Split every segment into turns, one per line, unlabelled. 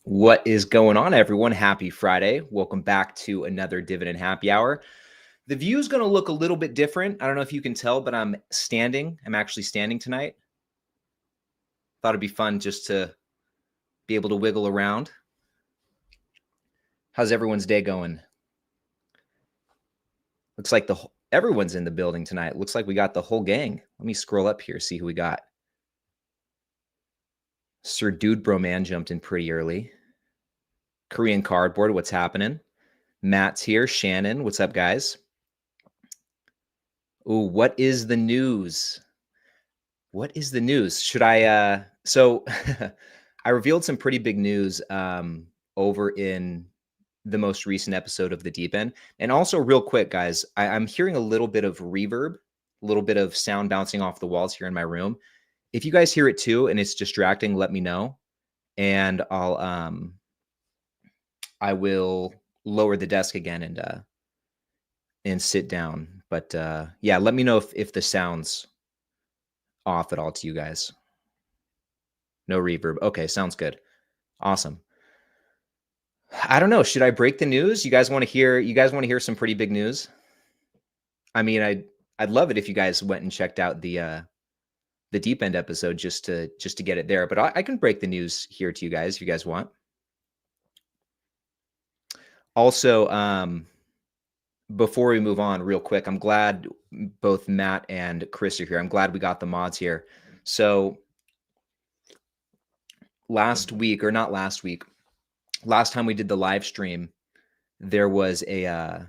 What is going on, everyone? Happy Friday. Welcome back to another Dividend Happy Hour. The view is going to look a little bit different. I don't know if you can tell, but I'm standing. I'm actually standing tonight. Thought it'd be fun just to be able to wiggle around. How's everyone's day going? Looks like everyone's in the building tonight. Looks like we got the whole gang. Let me scroll up here, see who we got. Sir Dude Bro Man jumped in pretty early. Korean Cardboard, what's happening? Matt's here. Shannon, what's up, guys? Ooh, what is the news? What is the news? Should I, so I revealed some pretty big news over in the most recent episode of the Deep End. And also real quick, guys, I'm hearing a little bit of reverb, a little bit of sound bouncing off the walls here in my room. If you guys hear it too, and it's distracting, let me know. And I will lower the desk again and sit down. But yeah, let me know if the sound's off at all to you guys. No reverb. Okay, sounds good. Awesome. I don't know. Should I break the news? You guys want to hear some pretty big news? I mean, I'd love it if you guys went and checked out the Deep End episode just to get it there. But I can break the news here to you guys if you guys want. Also, before we move on, real quick, I'm glad both Matt and Chris are here. I'm glad we got the mods here. So last time we did the live stream, there was the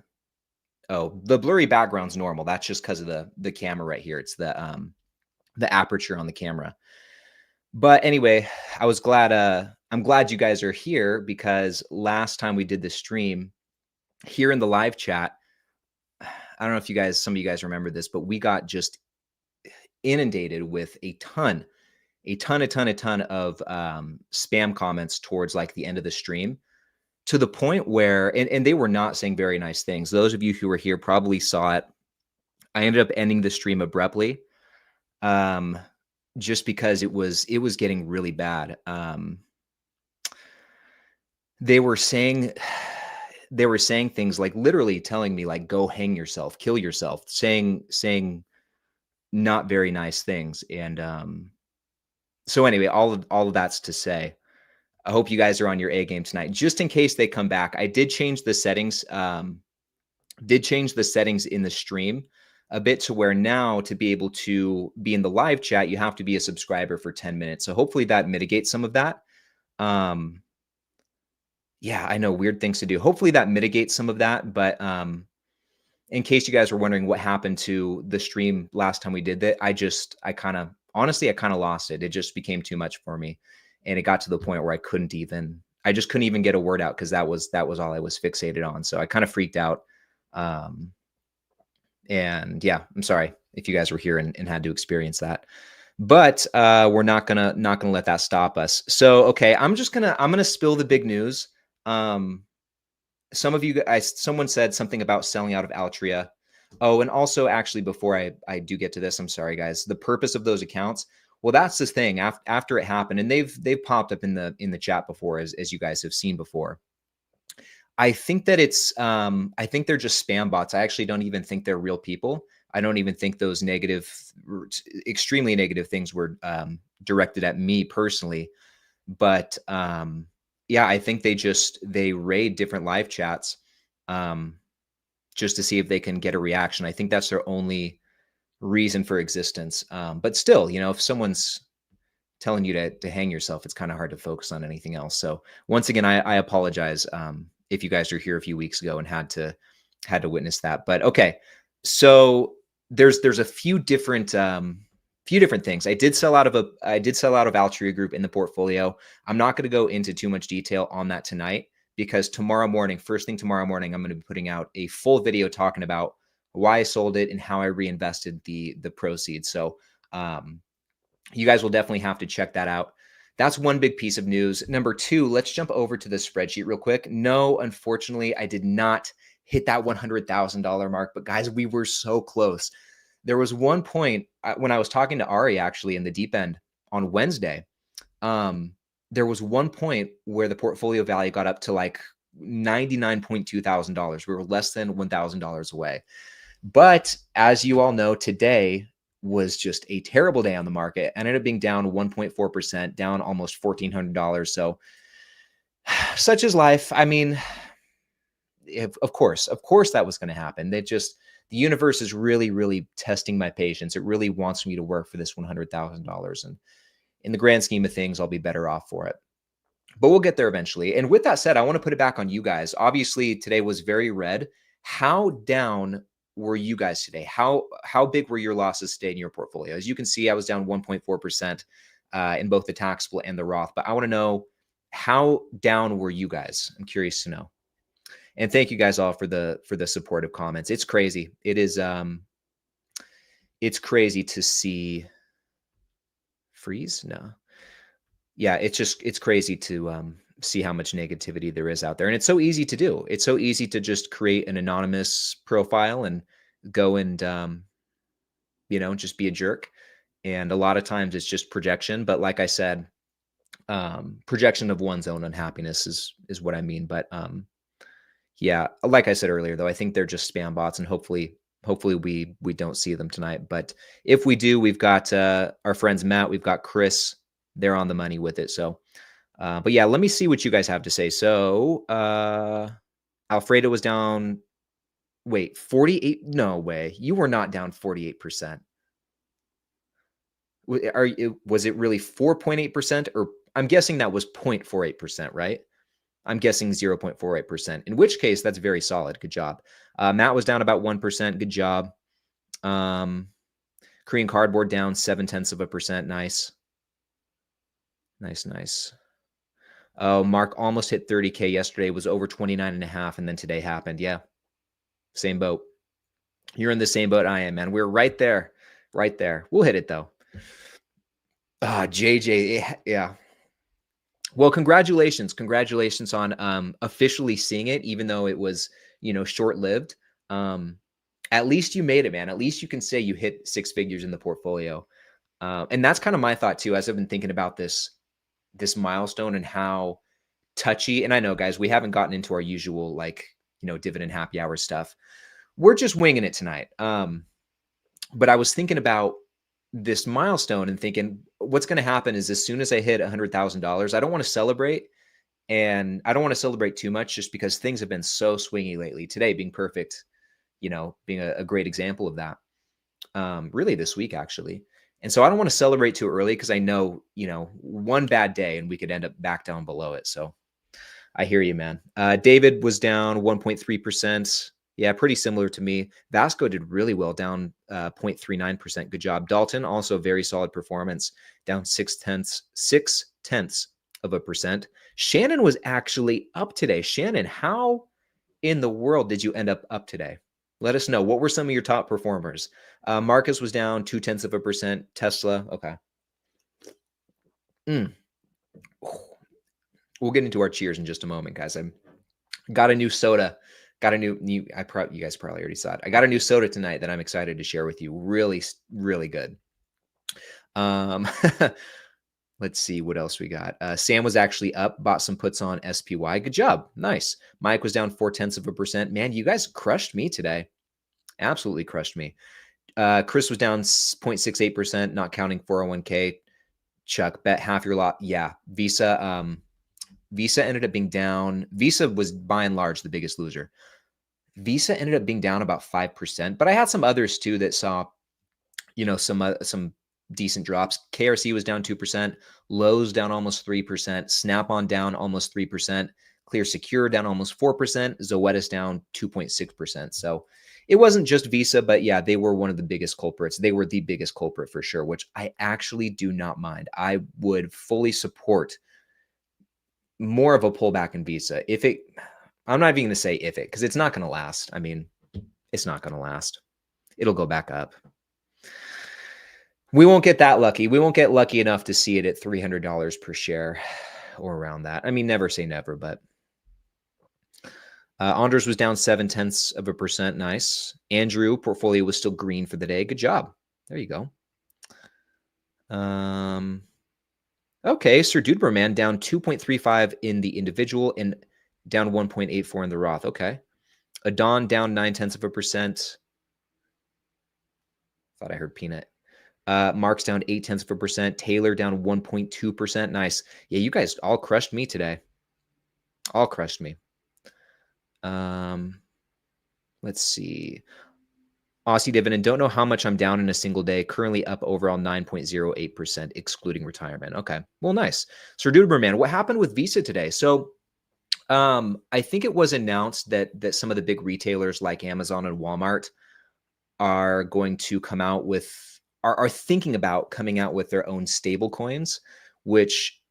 blurry background's normal. That's just because of the camera right here. It's the aperture on the camera. But anyway, I'm glad you guys are here, because last time we did the stream here in the live chat, I don't know if some of you guys remember this, but we got just inundated with a ton of spam comments towards like the end of the stream, to the point where, and they were not saying very nice things. Those of you who were here probably saw it. I ended up ending the stream abruptly, just because it was getting really bad. They were saying things like, literally telling me like, go hang yourself, kill yourself, saying not very nice things. And so anyway, all of that's to say, I hope you guys are on your A game tonight. Just in case they come back, I did change the settings. In the stream a bit, to where now, to be able to be in the live chat, you have to be a subscriber for 10 minutes. So hopefully that mitigates some of that. Yeah, I know, weird things to do. Hopefully that mitigates some of that. But in case you guys were wondering what happened to the stream last time we did that, I kind of lost it. It just became too much for me. And it got to the point where I just couldn't even get a word out, because that was all I was fixated on. So I kind of freaked out. And yeah, I'm sorry if you guys were here and had to experience that. But we're not gonna let that stop us. So okay, I'm gonna spill the big news. Some of you guys, someone said something about selling out of Altria. Oh, and also, actually, before I do get to this, I'm sorry, guys. The purpose of those accounts, well, that's the thing. After it happened, and they've popped up in the chat before, as you guys have seen before. I think that I think they're just spam bots. I actually don't even think they're real people. I don't even think those extremely negative things were directed at me personally. But yeah, I think they raid different live chats just to see if they can get a reaction. I think that's their only reason for existence. But still, if someone's telling you to hang yourself, it's kind of hard to focus on anything else. So once again, I apologize if you guys were here a few weeks ago and had to witness that. But okay, so there's a few different things. I did sell out of Altria Group in the portfolio. I'm not going to go into too much detail on that tonight, because first thing tomorrow morning, I'm going to be putting out a full video talking about why I sold it and how I reinvested the proceeds. So you guys will definitely have to check that out. That's one big piece of news. Number two, let's jump over to the spreadsheet real quick. No, unfortunately, I did not hit that $100,000 mark, but guys, we were so close. There was one point when I was talking to Ari, actually, in the Deep End on Wednesday. there was one point where the portfolio value got up to like $99,200. We were less than $1,000 away. But as you all know, today was just a terrible day on the market. Ended up being down 1.4%, down almost $1,400. So such is life. I mean, of course that was going to happen. The universe is really, really testing my patience. It really wants me to work for this $100,000. And in the grand scheme of things, I'll be better off for it. But we'll get there eventually. And with that said, I want to put it back on you guys. Obviously, today was very red. How down were you guys today? How big were your losses today in your portfolio? As you can see, I was down 1.4% in both the taxable and the Roth. But I want to know, how down were you guys? I'm curious to know. And thank you guys all for the supportive comments. It's crazy. It is it's crazy to see freeze. No. Yeah, it's crazy to see how much negativity there is out there. And it's so easy to do. It's so easy to just create an anonymous profile and go and just be a jerk. And a lot of times it's just projection. But like I said, projection of one's own unhappiness is what I mean. But yeah, like I said earlier, though, I think they're just spam bots, and hopefully we don't see them tonight. But if we do, we've got our friends Matt, we've got Chris. They're on the money with it. So, but yeah, let me see what you guys have to say. So, Alfredo was down. Wait, 48? No way. You were not down 48%. Was it really 4.8%? Or I'm guessing that was 0.48%, right? I'm guessing 0.48%, in which case that's very solid. Good job. Matt was down about 1%. Good job. Korean Cardboard down 0.7%. Nice. Nice. Oh, Mark almost hit 30K yesterday, was over 29.5, and then today happened. Yeah. Same boat. You're in the same boat I am, man. We're right there. We'll hit it though. JJ. Yeah. Well, congratulations on officially seeing it, even though it was, short-lived. At least you made it, man. At least you can say you hit six figures in the portfolio. And that's kind of my thought too, as I've been thinking about this milestone and how touchy. And I know, guys, we haven't gotten into our usual dividend happy hour stuff. We're just winging it tonight. But I was thinking about this milestone and thinking, what's going to happen is, as soon as I hit $100,000, I don't want to celebrate, and I don't want to celebrate too much, just because things have been so swingy lately. Today being perfect, being a great example of that. Really this week, actually. And so I don't want to celebrate too early, because I know, one bad day and we could end up back down below it. So I hear you, man. David was down 1.3%. Yeah, pretty similar to me. Vasco did really well, down 0.39%. Good job. Dalton, also very solid performance, down 0.6%. Shannon was actually up today. Shannon, how in the world did you end up today? Let us know. What were some of your top performers? Marcus was down 0.2%. Tesla, okay. We'll get into our cheers in just a moment, guys. I got a new soda. You guys probably already saw it. I got a new soda tonight that I'm excited to share with you. Really, really good. Let's see what else we got. Sam was actually up, bought some puts on SPY. Good job. Nice. Mike was down 0.4%. Man, you guys crushed me today. Absolutely crushed me. Chris was down 0.68%, not counting 401k. Chuck, bet half your lot. Yeah. Visa ended up being down. Visa was by and large the biggest loser. Visa ended up being down about 5%, but I had some others too that saw, some decent drops. KRC was down 2%, Lowe's down almost 3%, Snap-on down almost 3%, Clear Secure down almost 4%, Zoetis down 2.6%. So it wasn't just Visa, but yeah, they were one of the biggest culprits. They were the biggest culprit for sure, which I actually do not mind. I would fully support more of a pullback in Visa. I'm not even going to say if it, because it's not going to last. I mean, it's not going to last. It'll go back up. We won't get that lucky. We won't get lucky enough to see it at $300 per share or around that. I mean, never say never, but Anders was down 0.7%. Nice. Andrew, portfolio was still green for the day. Good job. There you go. Okay, Sir Duderman down 2.35 in the individual and down 1.84 in the Roth. Okay. Adon down 0.9%. Thought I heard peanut. Mark's down 0.8%. Taylor down 1.2%. Nice. Yeah, you guys all crushed me today. All crushed me. Let's see. Aussie dividend. Don't know how much I'm down in a single day. Currently up overall 9.08%, excluding retirement. Okay. Well, nice. Sir Duderman, what happened with Visa today? So I think it was announced that some of the big retailers like Amazon and Walmart are going to come out with are thinking about coming out with their own stable coins, which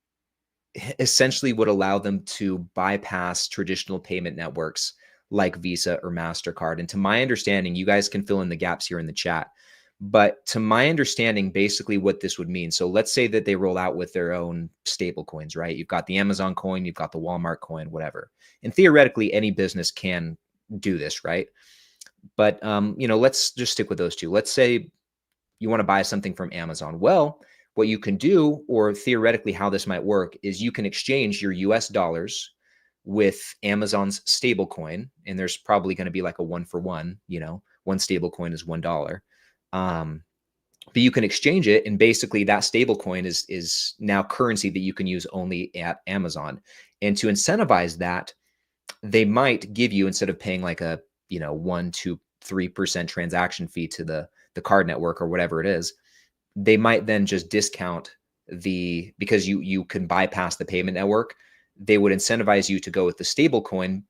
essentially would allow them to bypass traditional payment networks like Visa or MasterCard. And to my understanding, you guys can fill in the gaps here in the chat. But to my understanding, basically what this would mean. So let's say that they roll out with their own stable coins, right? You've got the Amazon coin, you've got the Walmart coin, whatever. And theoretically, any business can do this, right? But let's just stick with those two. Let's say you want to buy something from Amazon. Well, what you can do, or theoretically how this might work, is you can exchange your US dollars with Amazon's stable coin. And there's probably going to be like a 1-for-1, one stable coin is $1. But you can exchange it, and basically that stable coin is now currency that you can use only at Amazon. And to incentivize that, they might give you, instead of paying like a 1, 2, 3% transaction fee to the card network or whatever it is, they might then just discount because you can bypass the payment network. They would incentivize you to go with the stable coin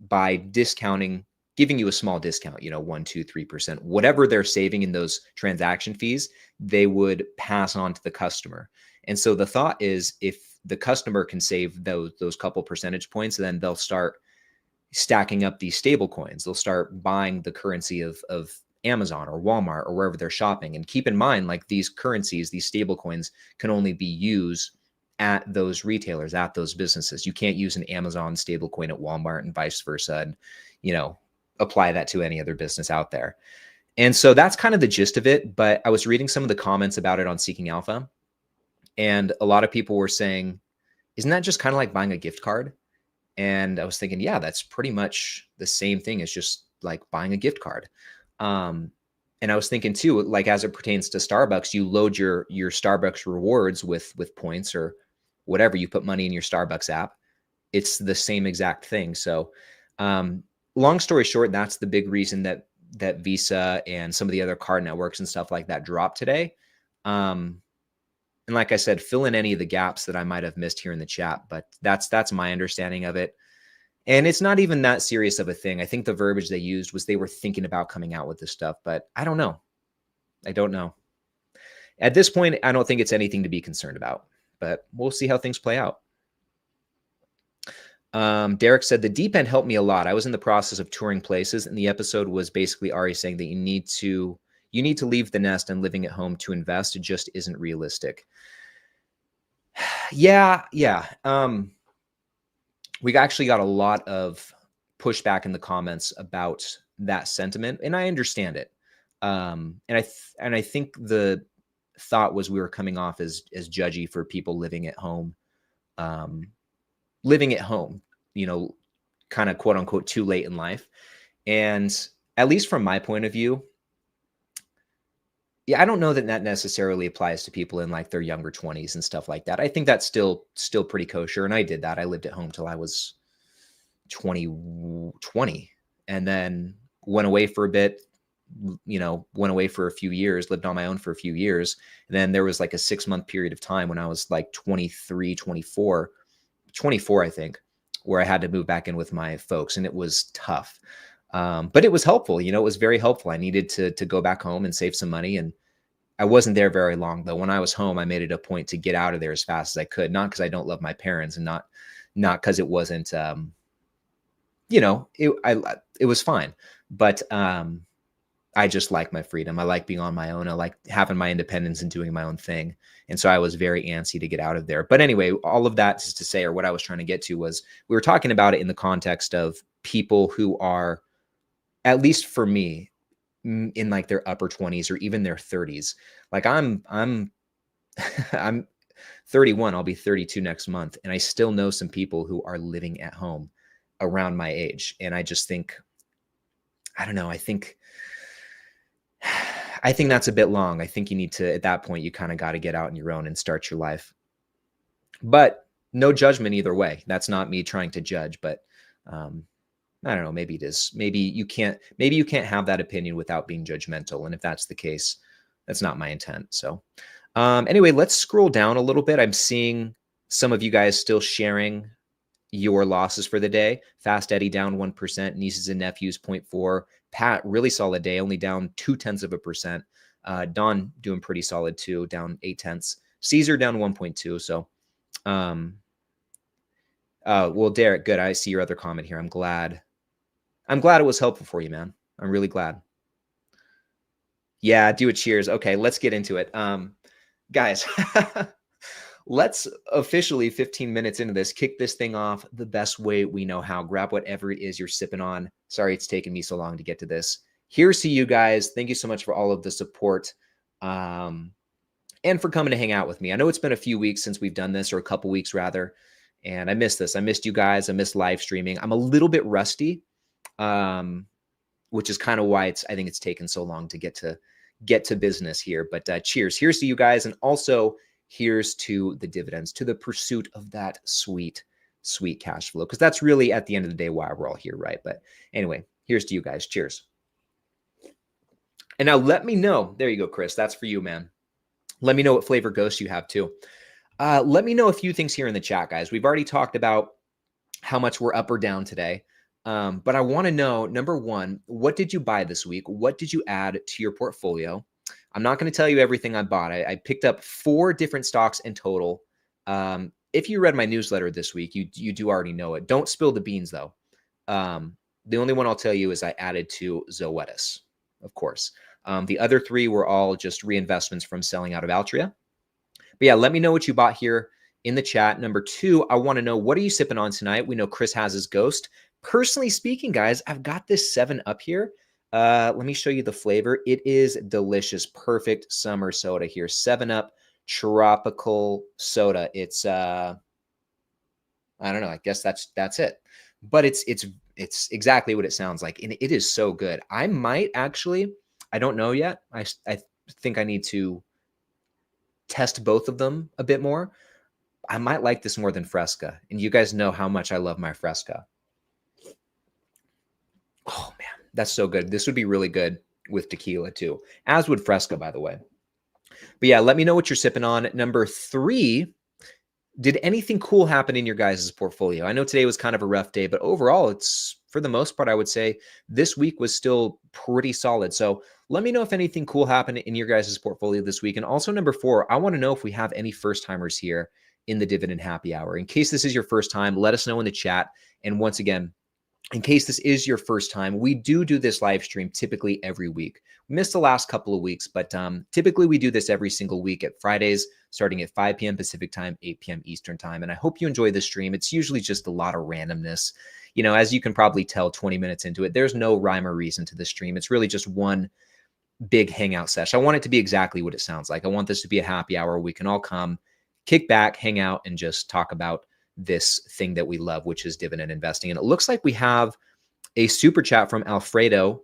by giving you a small discount, 1, 2, 3%, whatever they're saving in those transaction fees, they would pass on to the customer. And so the thought is, if the customer can save those couple percentage points, then they'll start stacking up these stable coins. They'll start buying the currency of Amazon or Walmart or wherever they're shopping. And keep in mind, like, these currencies, these stable coins can only be used at those retailers, at those businesses. You can't use an Amazon stable coin at Walmart and vice versa, and, apply that to any other business out there. And so that's kind of the gist of it. But I was reading some of the comments about it on Seeking Alpha, and a lot of people were saying, isn't that just kind of like buying a gift card? And I was thinking, yeah, that's pretty much the same thing as just like buying a gift card. And I was thinking too, like, as it pertains to Starbucks, you load your Starbucks rewards with points or whatever. You put money in your Starbucks app. It's the same exact thing. So, long story short, that's the big reason that Visa and some of the other card networks and stuff like that dropped today. And like I said, fill in any of the gaps that I might have missed here in the chat, but that's my understanding of it. And it's not even that serious of a thing. I think the verbiage they used was they were thinking about coming out with this stuff, but I don't know. I don't know. At this point, I don't think it's anything to be concerned about, but we'll see how things play out. Derek said, the deep end helped me a lot. I was in the process of touring places, and the episode was basically Ari saying that you need to leave the nest, and living at home to invest. It just isn't realistic. Yeah. We actually got a lot of pushback in the comments about that sentiment, and I understand it. And I think the thought was we were coming off as judgy for people living at home, kind of quote unquote too late in life. And at least from my point of view, yeah, I don't know that necessarily applies to people in like their younger 20s and stuff like that. I think that's still pretty kosher. And I did that. I lived at home till I was 20, and then went away for a bit, went away for a few years, lived on my own for a few years. And then there was like a 6-month period of time when I was like 23, 24, I think, where I had to move back in with my folks, and it was tough. But it was helpful. It was very helpful. I needed to go back home and save some money. And I wasn't there very long, though. When I was home, I made it a point to get out of there as fast as I could, not because I don't love my parents, and not because it wasn't, it was fine. But I just like my freedom. I like being on my own. I like having my independence and doing my own thing. And so I was very antsy to get out of there. But anyway, all of that is to say, or what I was trying to get to was, we were talking about it in the context of people who are, at least for me, in like their upper 20s or even their 30s. Like I'm I'm 31. I'll be 32 next month. And I still know some people who are living at home around my age. And I just think, I don't know, I think that's a bit long. I think you need to, at that point, you kind of got to get out on your own and start your life. But no judgment either way. That's not me trying to judge, but I don't know, maybe it is. Maybe you can't have that opinion without being judgmental. And if that's the case, that's not my intent. So anyway, let's scroll down a little bit. I'm seeing some of you guys still sharing your losses for the day. Fast Eddie down 1%, nieces and nephews 0.4. Pat, really solid day, only down 0.2%. Don doing pretty solid too, down 0.8. Caesar down 1.2. So, well, Derek, good. I see your other comment here. I'm glad it was helpful for you, man. I'm really glad. Yeah, do a cheers. Okay, let's get into it. Guys, let's officially 15 minutes into this, kick this thing off the best way we know how. Grab whatever it is you're sipping on. Sorry it's taken me so long to get to this. Here's to you guys. Thank you so much for all of the support and for coming to hang out with me. I know it's been a few weeks since we've done this, or a couple weeks rather, and I missed this. I missed you guys. I missed live streaming. I'm a little bit rusty, which is kind of why I think it's taken so long to get to business here. But cheers. Here's to you guys, and also here's to the dividends, to the pursuit of that sweet, sweet cash flow, because that's really at the end of the day why we're all here, right? But anyway, here's to you guys. Cheers. And now let me know. There you go, Chris. That's for you, man. Let me know what flavor ghost you have too. Let me know a few things here in the chat, guys. We've already talked about how much we're up or down today. But I want to know, number one, what did you buy this week? What did you add to your portfolio? I'm not going to tell you everything I bought. I picked up 4 different stocks in total. If you read my newsletter this week, you do already know it. Don't spill the beans, though. The only one I'll tell you is I added to Zoetis, of course. The other 3 were all just reinvestments from selling out of Altria. But yeah, let me know what you bought here in the chat. Number 2, I want to know, what are you sipping on tonight? We know Chris has his Ghost. Personally speaking, guys, I've got this 7 Up here. Let me show you the flavor. It is delicious. Perfect summer soda here. 7 Up tropical soda. It's I don't know. I guess that's it. But it's exactly what it sounds like, and it is so good. I might actually, I don't know yet. I think I need to test both of them a bit more. I might like this more than Fresca, and you guys know how much I love my Fresca. Oh man, that's so good. This would be really good with tequila too, as would Fresca, by the way. But yeah, let me know what you're sipping on. Number 3, did anything cool happen in your guys' portfolio? I know today was kind of a rough day, but overall, it's, for the most part, I would say this week was still pretty solid. So let me know if anything cool happened in your guys' portfolio this week. And also number 4, I want to know if we have any first timers here in the Dividend Happy Hour. In case this is your first time, let us know in the chat. And once again, in case this is your first time, we do this live stream typically every week. We missed the last couple of weeks, but typically we do this every single week at Fridays, starting at 5 p.m. Pacific time, 8 p.m. Eastern time. And I hope you enjoy this stream. It's usually just a lot of randomness. You know, as you can probably tell 20 minutes into it, there's no rhyme or reason to the stream. It's really just one big hangout session. I want it to be exactly what it sounds like. I want this to be a happy hour where we can all come, kick back, hang out, and just talk about this thing that we love, which is dividend investing. And it looks like we have a super chat from Alfredo.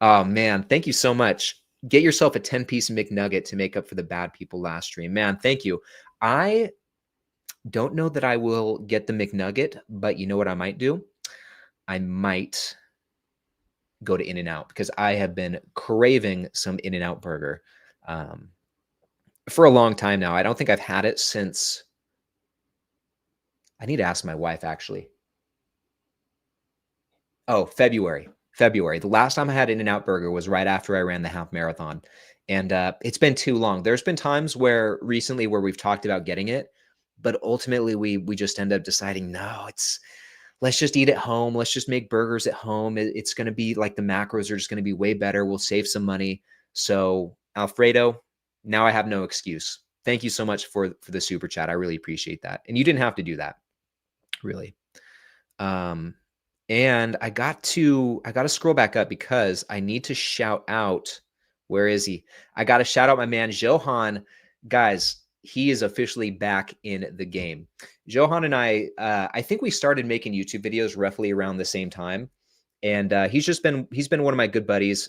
Oh man, thank you so much. Get yourself a 10-piece McNugget to make up for the bad people last stream. Man, thank you. I don't know that I will get the McNugget, but you know what I might do? I might go to In-N-Out, because I have been craving some In-N-Out burger for a long time now. I don't think I've had it since, I need to ask my wife actually. Oh, February. The last time I had In-N-Out burger was right after I ran the half marathon. And it's been too long. There's been times where recently where we've talked about getting it, but ultimately we just end up deciding, no, let's just eat at home. Let's just make burgers at home. It's going to be like, the macros are just going to be way better. We'll save some money. So Alfredo, now I have no excuse. Thank you so much for the super chat. I really appreciate that. And you didn't have to do that, really. And I got to scroll back up because I need to shout out, where is he? I got to shout out my man, Johan. Guys, he is officially back in the game. Johan and I think we started making YouTube videos roughly around the same time, and he's been one of my good buddies.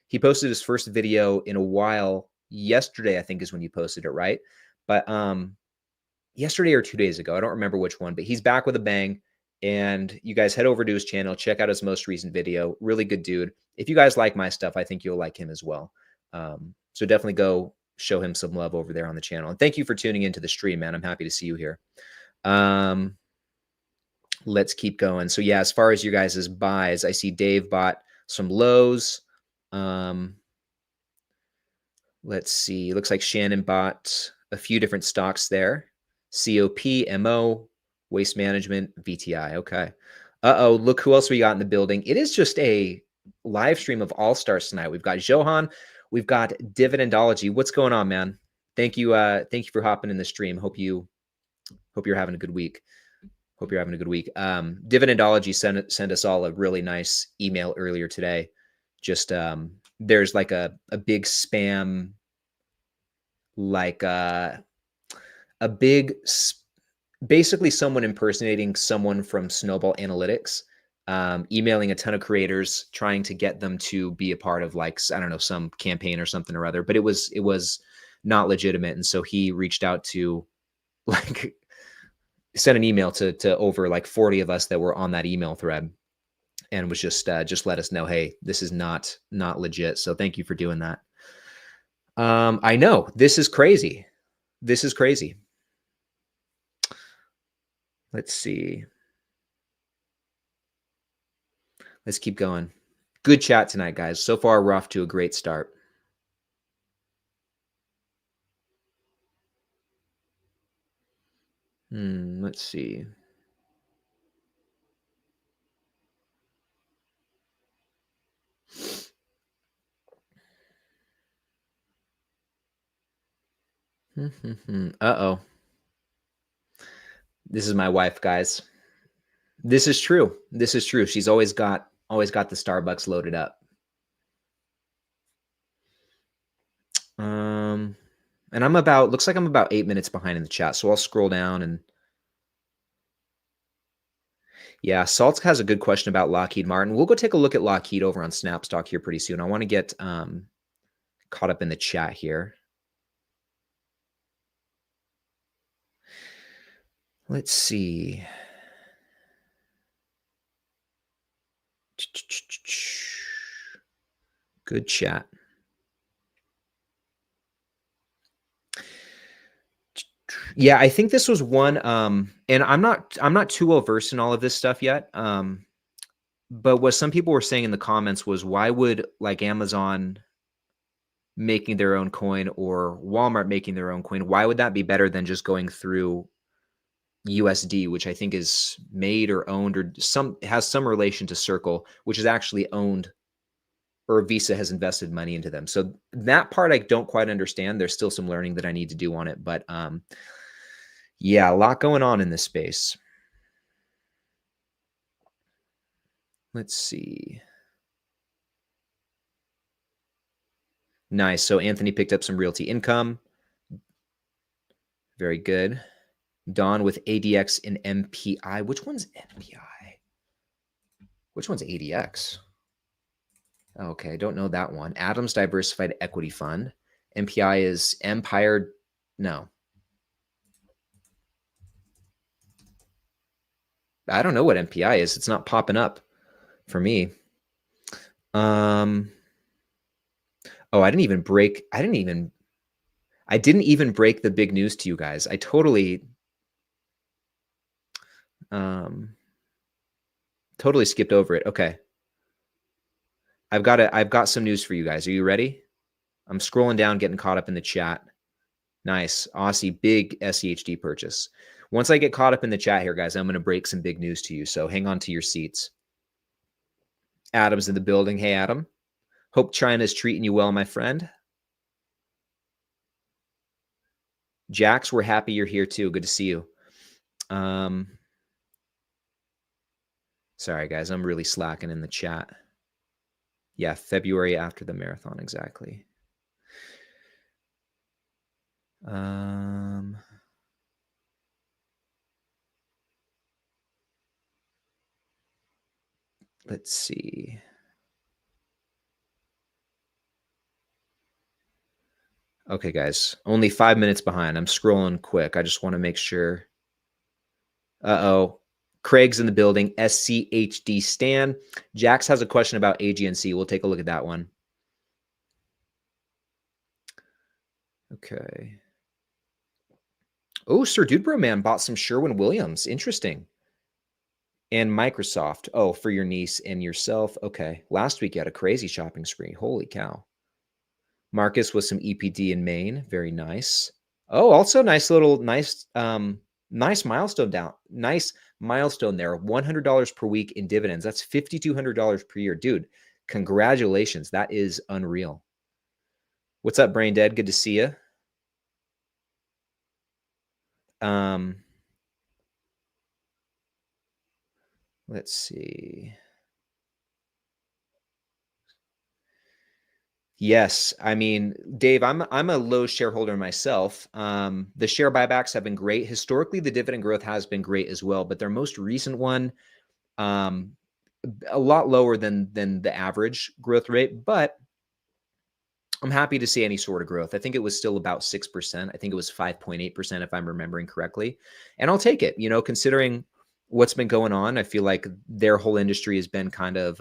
He posted his first video in a while. Yesterday, I think, is when you posted it, right? But yesterday or 2 days ago, I don't remember which one. But he's back with a bang. And you guys head over to his channel, check out his most recent video. Really good dude. If you guys like my stuff, I think you'll like him as well. So definitely go show him some love over there on the channel. And thank you for tuning into the stream, man. I'm happy to see you here. Let's keep going. So yeah, as far as you guys' buys, I see Dave bought some lows. Let's see. Looks like Shannon bought a few different stocks there. COP, MO, Waste Management, VTI. Okay. Uh-oh, look who else we got in the building. It is just a live stream of all-stars tonight. We've got Johan. We've got Dividendology. What's going on, man? Thank you for hopping in the stream. Hope you're having a good week. Hope you're having a good week. Dividendology sent us all a really nice email earlier today. Just there's like a big spam, like basically someone impersonating someone from Snowball Analytics, emailing a ton of creators, trying to get them to be a part of, like, I don't know, some campaign or something or other, but it was not legitimate. And so he reached out to, like, sent an email to over like 40 of us that were on that email thread, and was just let us know, hey, this is not legit. So thank you for doing that. I know this is crazy. This is crazy. Let's see. Let's keep going. Good chat tonight, guys. So far, we're off to a great start. Let's see. Uh-oh. This is my wife, guys. This is true. This is true. She's always got the Starbucks loaded up. And looks like I'm about 8 minutes behind in the chat. So I'll scroll down and yeah, Saltz has a good question about Lockheed Martin. We'll go take a look at Lockheed over on Snapstock here pretty soon. I want to get caught up in the chat here. Let's see. Good chat. Yeah, I think this was one, and I'm not too well versed in all of this stuff yet. But what some people were saying in the comments was, why would, like, Amazon making their own coin or Walmart making their own coin, why would that be better than just going through USD, which I think is made or owned or has some relation to Circle, which is actually owned, or Visa has invested money into them. So that part I don't quite understand. There's still some learning that I need to do on it, but yeah, a lot going on in this space. Let's see. Nice. So Anthony picked up some realty income. Very good. Don with ADX and MPI. Which one's MPI? Which one's ADX? Okay, don't know that one. Adams Diversified Equity Fund. MPI is Empire. No. I don't know what MPI is. It's not popping up for me. Oh, I didn't even break the big news to you guys. I totally skipped over it. Okay. I've got some news for you guys. Are you ready? I'm scrolling down, getting caught up in the chat. Nice. Aussie, big SEHD purchase. Once I get caught up in the chat here, guys, I'm going to break some big news to you. So hang on to your seats. Adam's in the building. Hey, Adam. Hope China's treating you well, my friend. Jax, we're happy you're here too. Good to see you. Sorry, guys. I'm really slacking in the chat. Yeah, February after the marathon, exactly. Let's see. Okay, guys, only 5 minutes behind. I'm scrolling quick. I just want to make sure. Uh-oh. Craig's in the building. SCHD Stan. Jax has a question about AGNC. We'll take a look at that one. Okay. Oh, Sir Dudebro Man bought some Sherwin-Williams. Interesting. And Microsoft. Oh, for your niece and yourself. Okay. Last week you had a crazy shopping spree. Holy cow. Marcus with some EPD in Maine. Very nice. Oh, also nice milestone down. Nice milestone there. $100 per week in dividends. That's $5,200 per year. Dude, congratulations. That is unreal. What's up, Brain Dead? Good to see you. Let's see. Yes, I mean, Dave, I'm a low shareholder myself. The share buybacks have been great. Historically, the dividend growth has been great as well, but their most recent one, a lot lower than the average growth rate. But I'm happy to see any sort of growth. I think it was still about 6%. I think it was 5.8% if I'm remembering correctly, and I'll take it. You know, considering what's been going on, I feel like their whole industry has been kind of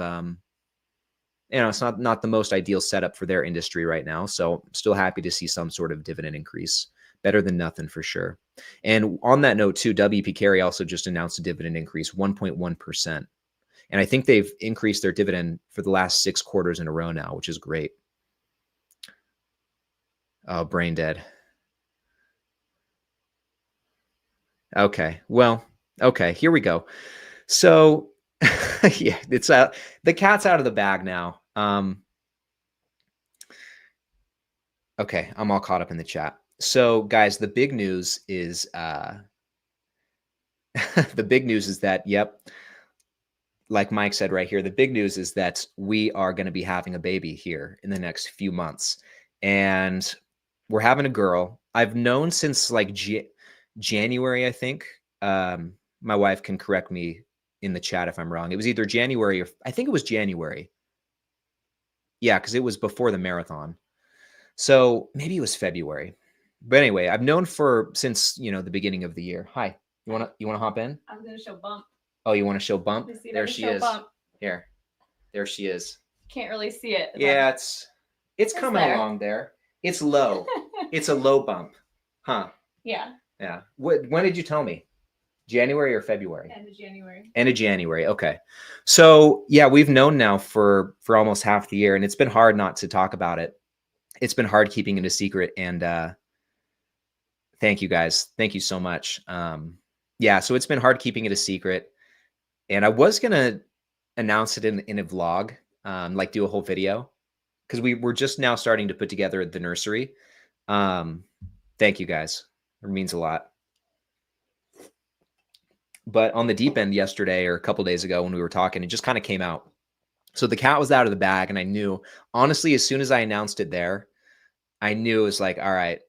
it's not the most ideal setup for their industry right now. So I'm still happy to see some sort of dividend increase. Better than nothing for sure. And on that note too, WP Carey also just announced a dividend increase, 1.1%. And I think they've increased their dividend for the last 6 quarters in a row now, which is great. Oh, brain dead. Okay. Well, okay, here we go. So yeah, it's the cat's out of the bag now. Okay, I'm all caught up in the chat. So, guys, the big news is the big news is that, yep, like Mike said right here, the big news is that we are going to be having a baby here in the next few months, and we're having a girl. I've known since like January, I think. My wife can correct me in the chat if I'm wrong. It was either January or I think it was January. Yeah, because it was before the marathon. So maybe it was February. But anyway, I've known since the beginning of the year. Hi, you wanna hop in?
I'm gonna show Bump.
Oh, you want to show Bump? There she is.
Bump.
Here, there she is.
Can't really see it.
Yeah, it's coming along there. It's low. It's a low bump, huh?
Yeah.
Yeah. When did you tell me? January or February?
End of January.
End of January. Okay. So yeah, we've known now for almost half the year, and it's been hard not to talk about it. It's been hard keeping it a secret, and thank you guys. Thank you so much. Yeah, so it's been hard keeping it a secret, and I was gonna announce it in a vlog, like do a whole video, because we're just now starting to put together the nursery. Thank you guys. It means a lot. But on the deep end yesterday or a couple days ago when we were talking, it just kind of came out. So the cat was out of the bag, and I knew, honestly, as soon as I announced it there, I knew it was like, all right,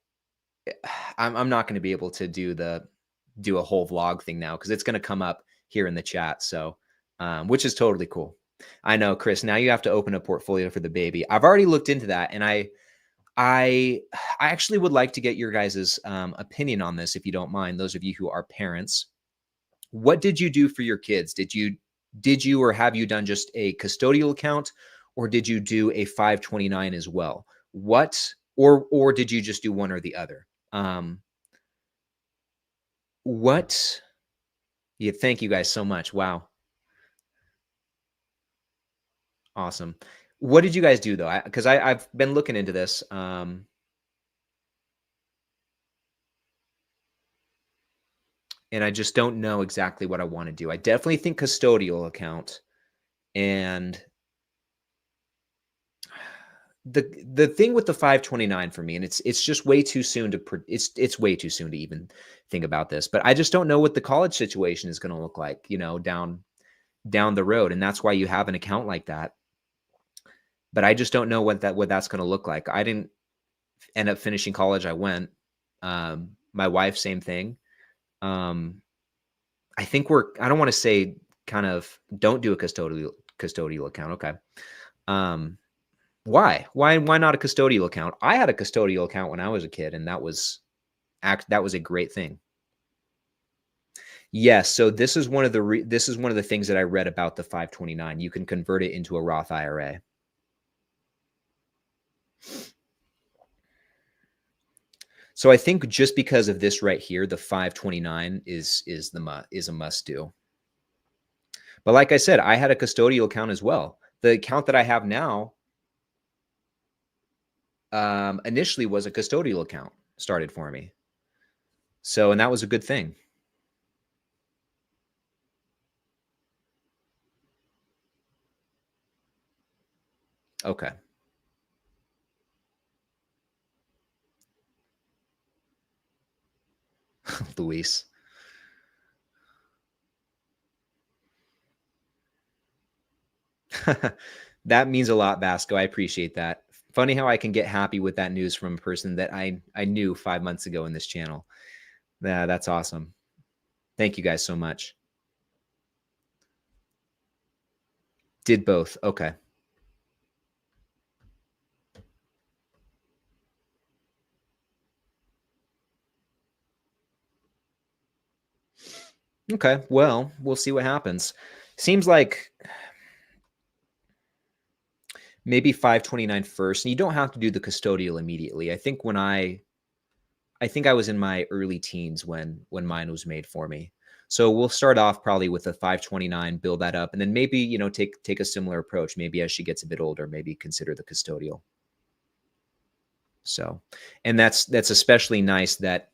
I'm not going to be able to do a whole vlog thing now because it's going to come up here in the chat. So, which is totally cool. I know, Chris, now you have to open a portfolio for the baby. I've already looked into that, and I actually would like to get your guys' opinion on this, if you don't mind, those of you who are parents. What did you do for your kids? Did you or have you done just a custodial account, or did you do a 529 as well? Or did you just do one or the other? Yeah, thank you guys so much. Wow. Awesome. What did you guys do though? Because I've been looking into this. And I just don't know exactly what I want to do. I definitely think custodial account, and the thing with the 529 for me, and it's just way too soon to it's way too soon to even think about this. But I just don't know what the college situation is going to look like, down the road, and that's why you have an account like that. But I just don't know what that's going to look like. I didn't end up finishing college. I went. My wife, same thing. I think I don't want to say kind of don't do a custodial account. Okay. Why? Why not a custodial account? I had a custodial account when I was a kid, and that was a great thing. Yes. So this is one of the things that I read about the 529. You can convert it into a Roth IRA. So I think just because of this right here, the 529 is a must do. But like I said, I had a custodial account as well. The account that I have now initially was a custodial account started for me. So, and that was a good thing. Okay. Luis. That means a lot, Basco. I appreciate that. Funny how I can get happy with that news from a person that I knew 5 months ago in this channel. Yeah, that's awesome. Thank you guys so much. Did both. Okay. Okay. Well, we'll see what happens. Seems like maybe 529 first. And you don't have to do the custodial immediately. I think I was in my early teens when mine was made for me. So we'll start off probably with a 529, build that up, and then maybe, you know, take a similar approach. Maybe as she gets a bit older, maybe consider the custodial. So, and that's especially nice that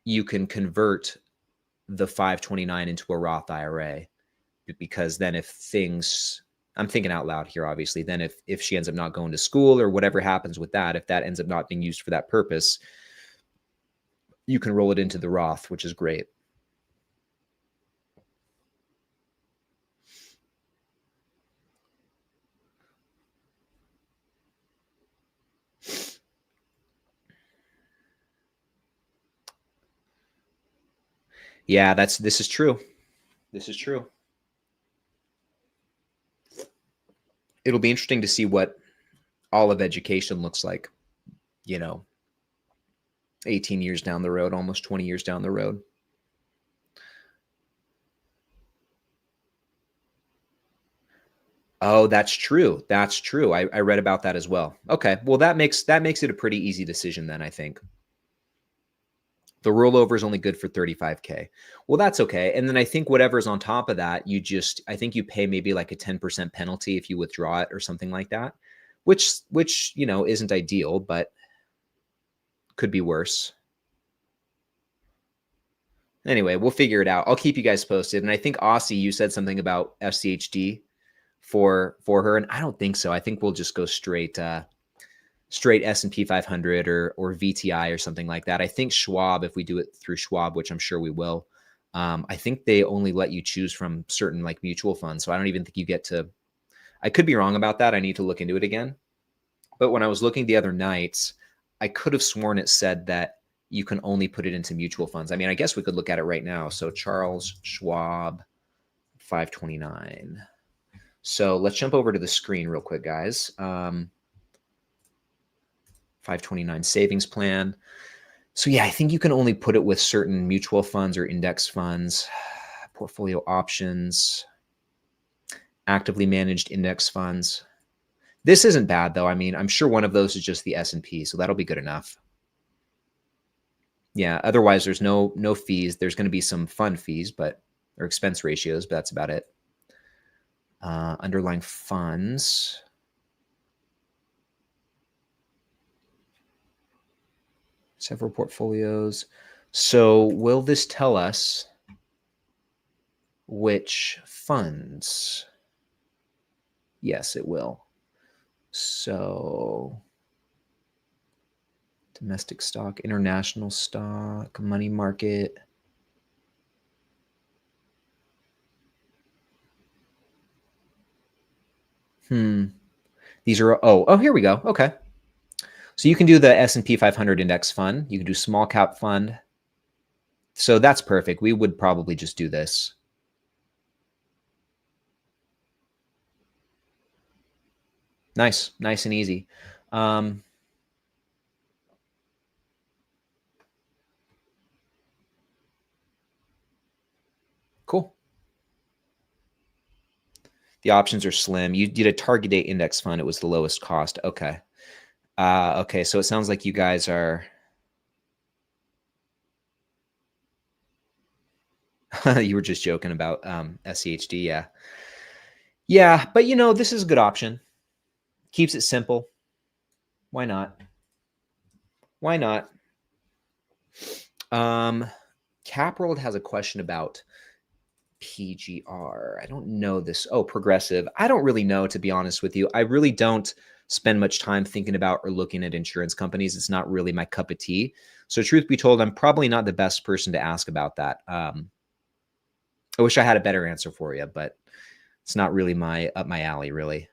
you can convert the 529 into a Roth IRA, because then if things, I'm thinking out loud here, obviously, then if she ends up not going to school or whatever happens with that, if that ends up not being used for that purpose, you can roll it into the Roth, which is great. Yeah, this is true. This is true. It'll be interesting to see what all of education looks like, you know, 18 years down the road, almost 20 years down the road. Oh, that's true. That's true. I read about that as well. Okay. Well, that makes it a pretty easy decision then, I think. The rollover is only good for 35K. Well, that's okay. And then I think whatever's on top of that, I think you pay maybe like a 10% penalty if you withdraw it or something like that, which, you know, isn't ideal, but could be worse. Anyway, we'll figure it out. I'll keep you guys posted. And I think Aussie, you said something about FCHD for her, and I don't think so. I think we'll just go straight S&P 500 or VTI or something like that. I think Schwab, if we do it through Schwab, which I'm sure we will, I think they only let you choose from certain like mutual funds. So I don't even think you get to, I could be wrong about that. I need to look into it again. But when I was looking the other night, I could have sworn it said that you can only put it into mutual funds. I mean, I guess we could look at it right now. So Charles Schwab 529. So let's jump over to the screen real quick, guys. 529 savings plan. So yeah, I think you can only put it with certain mutual funds or index funds, portfolio options, actively managed index funds. This isn't bad though. I mean, I'm sure one of those is just the S&P, so that'll be good enough. Yeah, otherwise there's no fees. There's going to be some fund fees, or expense ratios, but that's about it. Underlying funds. Several portfolios. So will this tell us which funds? Yes, it will. So domestic stock, international stock, money market. These are, oh, here we go. Okay. So you can do the S&P 500 index fund. You can do small cap fund. So that's perfect. We would probably just do this. Nice, nice and easy. Cool. The options are slim. You did a target date index fund. It was the lowest cost. Okay. Okay. So it sounds like you guys are. You were just joking about SCHD. Yeah. Yeah. But you know, this is a good option. Keeps it simple. Why not? Why not? Capworld has a question about PGR. I don't know this. Oh, Progressive. I don't really know, to be honest with you. I really don't spend much time thinking about or looking at insurance companies. It's not really my cup of tea. So truth be told, I'm probably not the best person to ask about that. I wish I had a better answer for you, but it's not really up my alley, really.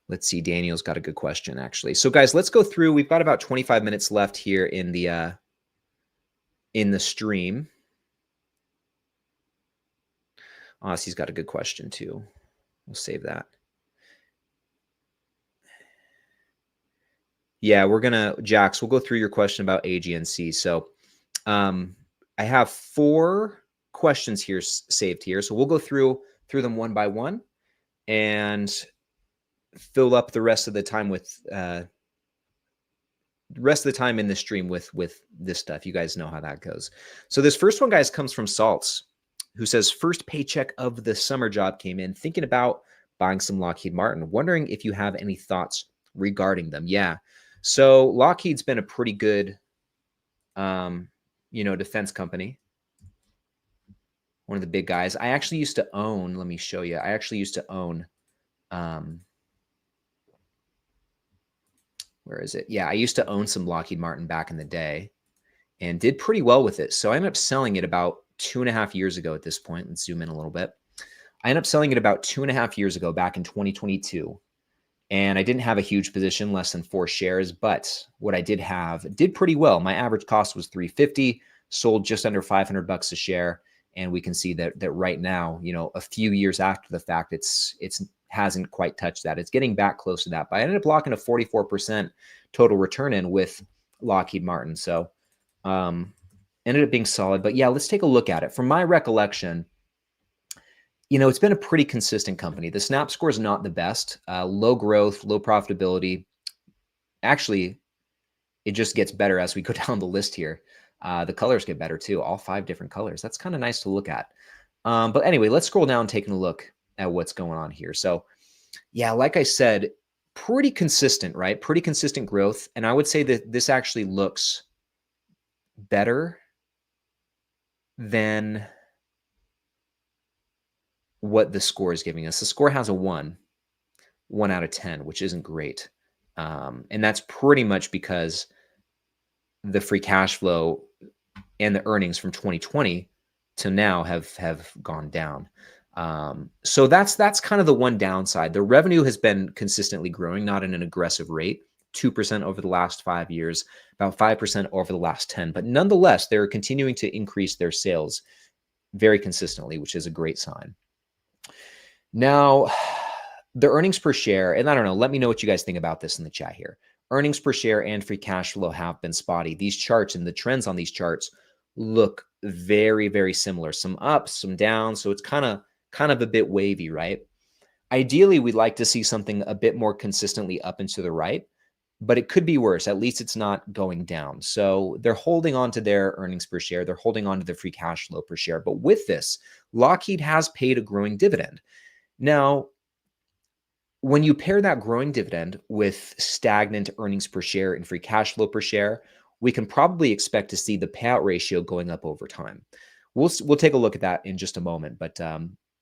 Let's see. Daniel's got a good question, actually. So guys, let's go through. We've got about 25 minutes left here in the stream. Ossie's got a good question too. We'll save that. Yeah, Jax, we'll go through your question about AGNC. So I have 4 questions here saved here. So we'll go through them one by one and fill up the rest of the time with in the stream with this stuff. You guys know how that goes. So this first one, guys, comes from Salts, who says, first paycheck of the summer job came in, thinking about buying some Lockheed Martin. Wondering if you have any thoughts regarding them. Yeah. So Lockheed's been a pretty good, defense company. One of the big guys. I actually used to own, let me show you. I actually used to own, where is it? Yeah, I used to own some Lockheed Martin back in the day and did pretty well with it. So I ended up selling it about 2.5 years ago at this point. Let's zoom in a little bit. I ended up selling it about 2.5 years ago, back in 2022. And I didn't have a huge position, less than 4 shares, but what I did have did pretty well. My average cost was $350, sold just under $500 a share. And we can see that right now, a few years after the fact, it's hasn't quite touched that. It's getting back close to that. But I ended up locking a 44% total return in with Lockheed Martin. So ended up being solid. But yeah, let's take a look at it. From my recollection, it's been a pretty consistent company. The snap score is not the best. Low growth, low profitability. Actually, it just gets better as we go down the list here. The colors get better too, all 5 different colors. That's kind of nice to look at. But anyway, let's scroll down, taking a look at what's going on here. So yeah, like I said, pretty consistent, right? Pretty consistent growth. And I would say that this actually looks better than what the score is giving us. The score has a 1 out of 10, which isn't great. And that's pretty much because the free cash flow and the earnings from 2020 to now have gone down. So that's kind of the one downside. The revenue has been consistently growing, not at an aggressive rate, 2% over the last 5 years, about 5% over the last 10. But nonetheless, they're continuing to increase their sales very consistently, which is a great sign. Now, the earnings per share, and I don't know, let me know what you guys think about this in the chat here. Earnings per share and free cash flow have been spotty. These charts and the trends on these charts look very, very similar. Some ups, some downs. So it's kind of a bit wavy, right? Ideally, we'd like to see something a bit more consistently up and to the right, but it could be worse. At least it's not going down. So they're holding on to their earnings per share. They're holding on to the free cash flow per share. But with this, Lockheed has paid a growing dividend. Now, when you pair that growing dividend with stagnant earnings per share and free cash flow per share, we can probably expect to see the payout ratio going up over time. We'll take a look at that in just a moment, but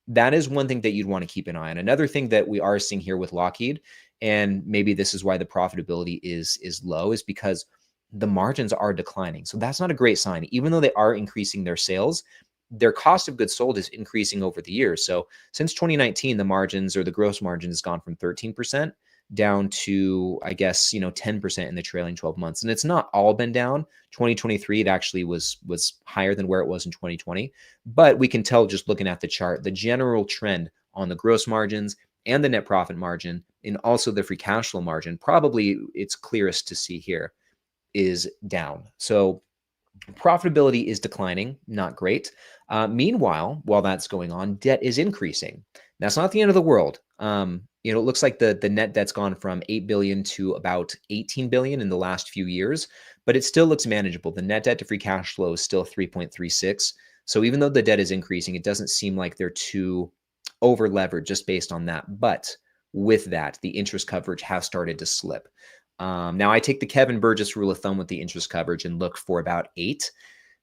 that is one thing that you'd want to keep an eye on. Another thing that we are seeing here with Lockheed, and maybe this is why the profitability is low, is because the margins are declining. So that's not a great sign. Even though they are increasing their sales, their cost of goods sold is increasing over the years. So since 2019, the margins or the gross margin has gone from 13% down to, I guess, 10% in the trailing 12 months. And it's not all been down. 2023, it actually was higher than where it was in 2020. But we can tell just looking at the chart, the general trend on the gross margins and the net profit margin and also the free cash flow margin, probably it's clearest to see here, is down. So profitability is declining, not great. Meanwhile, while that's going on, debt is increasing. That's not the end of the world. It looks like the net debt's gone from 8 billion to about 18 billion in the last few years, but it still looks manageable. The net debt to free cash flow is still 3.36. So even though the debt is increasing, it doesn't seem like they're too over levered just based on that. But with that, the interest coverage has started to slip. Now I take the Kevin Burgess rule of thumb with the interest coverage and look for about 8.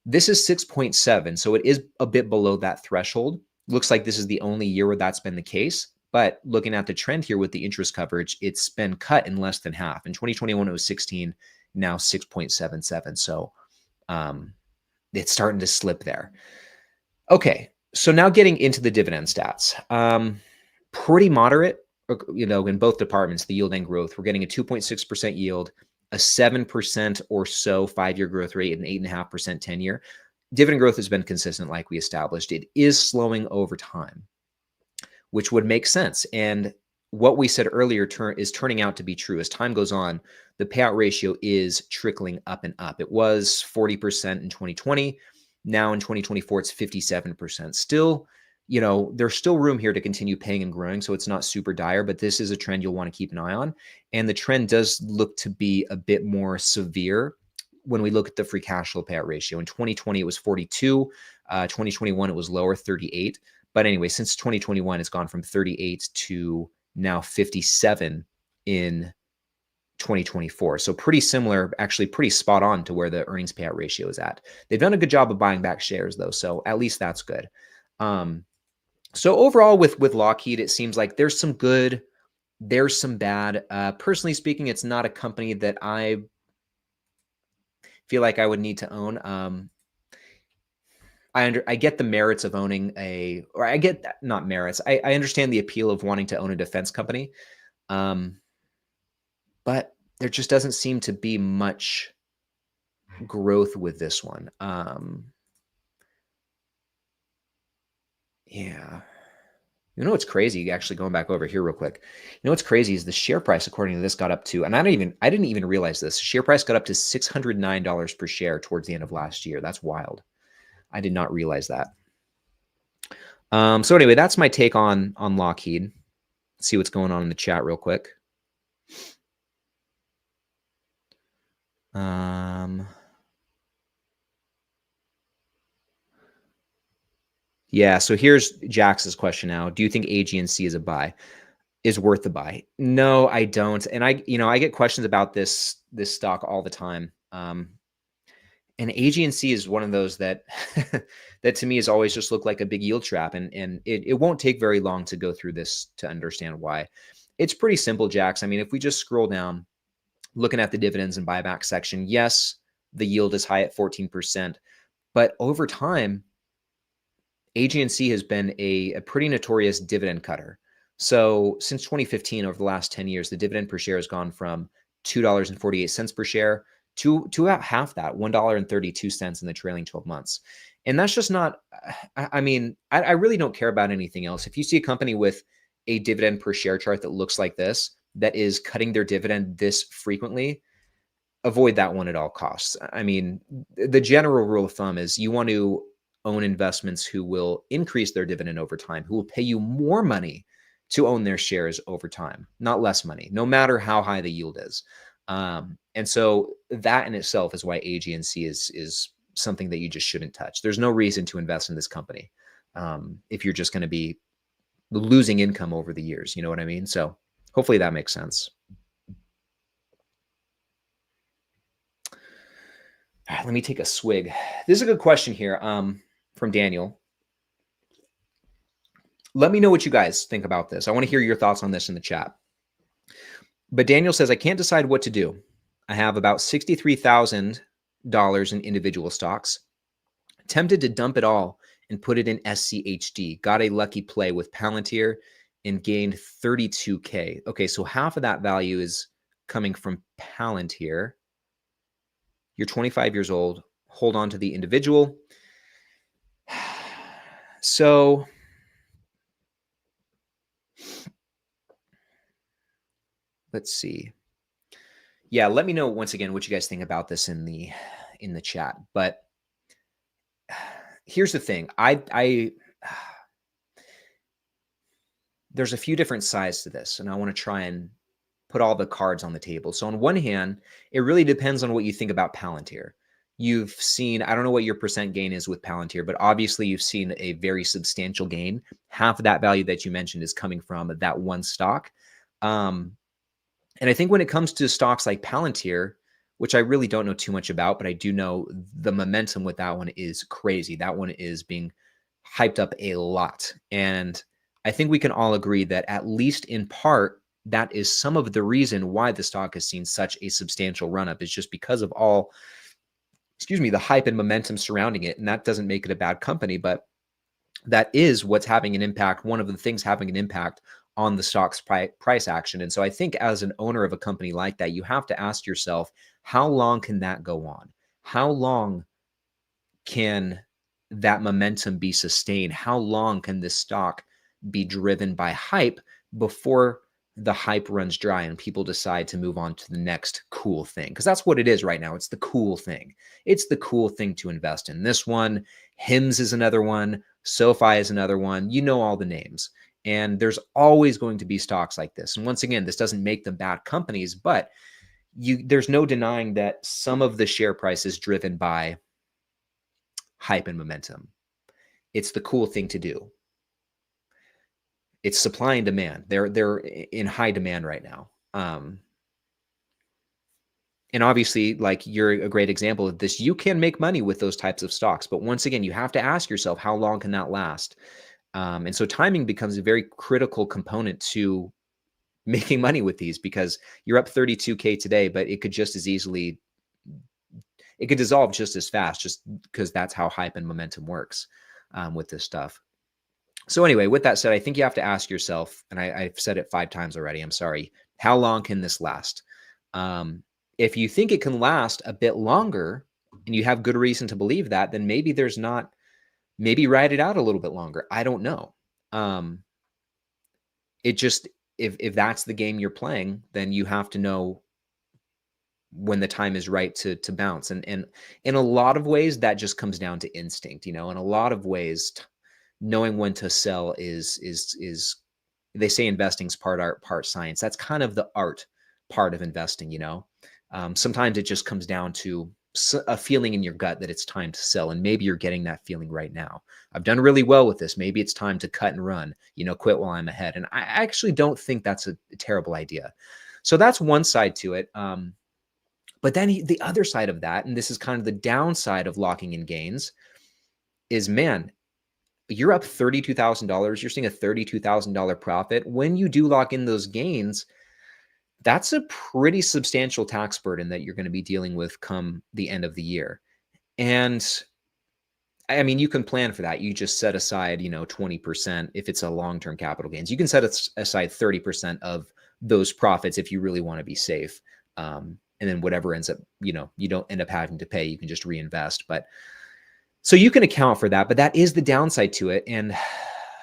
This is 6.7, so it is a bit below that threshold. Looks like this is the only year where that's been the case. But looking at the trend here with the interest coverage, it's been cut in less than half. In 2021, it was 16, now 6.77. So it's starting to slip there. Okay, so now getting into the dividend stats. Pretty moderate, in both departments, the yield and growth. We're getting a 2.6% yield, a 7% or so 5-year growth rate, and 8.5% 10-year. Dividend growth has been consistent like we established. It is slowing over time, which would make sense. And what we said earlier is turning out to be true. As time goes on, the payout ratio is trickling up and up. It was 40% in 2020. Now in 2024, it's 57%. Still, there's still room here to continue paying and growing. So it's not super dire, but this is a trend you'll want to keep an eye on. And the trend does look to be a bit more severe when we look at the free cash flow payout ratio. In 2020, it was 42. 2021, it was lower, 38. But anyway, since 2021, it's gone from 38 to now 57 in 2024. So pretty similar, actually pretty spot on to where the earnings payout ratio is at. They've done a good job of buying back shares though. So at least that's good. So overall with Lockheed, it seems like there's some good, there's some bad. Personally speaking, it's not a company that I feel like I would need to own. I get the merits of owning I get that, not merits. I understand the appeal of wanting to own a defense company. But there just doesn't seem to be much growth with this one. Yeah. What's crazy, actually going back over here real quick. What's crazy is the share price, according to this, got up to, and I didn't even realize this. Share price got up to $609 per share towards the end of last year. That's wild. I did not realize that. So anyway, that's my take on Lockheed. Let's see what's going on in the chat real quick. Yeah, so here's Jax's question now. Do you think AGNC is worth the buy? No, I don't. And I get questions about this stock all the time. And AGNC is one of those that that to me has always just looked like a big yield trap. And it won't take very long to go through this to understand why. It's pretty simple, Jax. I mean, if we just scroll down, looking at the dividends and buyback section, yes, the yield is high at 14%. But over time, AGNC has been a pretty notorious dividend cutter. So since 2015, over the last 10 years, the dividend per share has gone from $2.48 per share to about half that, $1.32 in the trailing 12 months. And that's just not, I mean, I really don't care about anything else. If you see a company with a dividend per share chart that looks like this, that is cutting their dividend this frequently, avoid that one at all costs. I mean, the general rule of thumb is you want to own investments who will increase their dividend over time, who will pay you more money to own their shares over time, not less money, no matter how high the yield is. And so that in itself is why AGNC is something that you just shouldn't touch. There's no reason to invest in this company if you're just going to be losing income over the years. You know what I mean? So hopefully that makes sense. All right, let me take a swig. This is a good question here from Daniel. Let me know what you guys think about this. I want to hear your thoughts on this in the chat. But Daniel says, I can't decide what to do. I have about $63,000 in individual stocks. Tempted to dump it all and put it in SCHD. Got a lucky play with Palantir and gained 32K. Okay, so half of that value is coming from Palantir. You're 25 years old. Hold on to the individual. So let's see. Yeah, let me know once again what you guys think about this in the chat. But here's the thing. There's a few different sides to this, and I want to try and put all the cards on the table. So on one hand, it really depends on what you think about Palantir. You've seen, I don't know what your percent gain is with Palantir, but obviously you've seen a very substantial gain. Half of that value that you mentioned is coming from that one stock. And I think when it comes to stocks like Palantir, which I really don't know too much about, but I do know the momentum with that one is crazy. That one is being hyped up a lot. And I think we can all agree that at least in part, that is some of the reason why the stock has seen such a substantial run up, is just because of all, the hype and momentum surrounding it. And that doesn't make it a bad company, but that is what's having an impact. One of the things having an impact on the stock's price action. And so I think as an owner of a company like that, you have to ask yourself, how long can that go on? How long can that momentum be sustained? How long can this stock be driven by hype before the hype runs dry and people decide to move on to the next cool thing? Because that's what it is right now. It's the cool thing. It's the cool thing to invest in. This one, Hims is another one. SoFi is another one. You know all the names. And there's always going to be stocks like this. And once again, this doesn't make them bad companies, but there's no denying that some of the share price is driven by hype and momentum. It's the cool thing to do. It's supply and demand. They're in high demand right now. And obviously, like, you're a great example of this. You can make money with those types of stocks. But once again, you have to ask yourself, how long can that last? And so timing becomes a very critical component to making money with these, because you're up 32K today, but it could just as easily, it could dissolve just as fast, just because that's how hype and momentum works with this stuff. So anyway, with that said, I think you have to ask yourself, and I've said it 5 times already, I'm sorry, how long can this last? If you think it can last a bit longer and you have good reason to believe that, then maybe there's not, maybe ride it out a little bit longer. I don't know. It just, if that's the game you're playing, then you have to know when the time is right to bounce. And in a lot of ways, that just comes down to instinct. In a lot of ways, knowing when to sell is they say investing's part art, part science. That's kind of the art part of investing. Sometimes it just comes down to a feeling in your gut that it's time to sell. And maybe you're getting that feeling right now. I've done really well with this. Maybe it's time to cut and run, quit while I'm ahead. And I actually don't think that's a terrible idea. So that's one side to it. But then the other side of that, and this is kind of the downside of locking in gains, is, man, you're up $32,000. You're seeing a $32,000 profit. When you do lock in those gains, that's a pretty substantial tax burden that you're going to be dealing with come the end of the year. And I mean, you can plan for that. You just set aside, 20% if it's a long-term capital gains. You can set aside 30% of those profits if you really want to be safe. And then whatever ends up, you don't end up having to pay, you can just reinvest. But so you can account for that, but that is the downside to it. And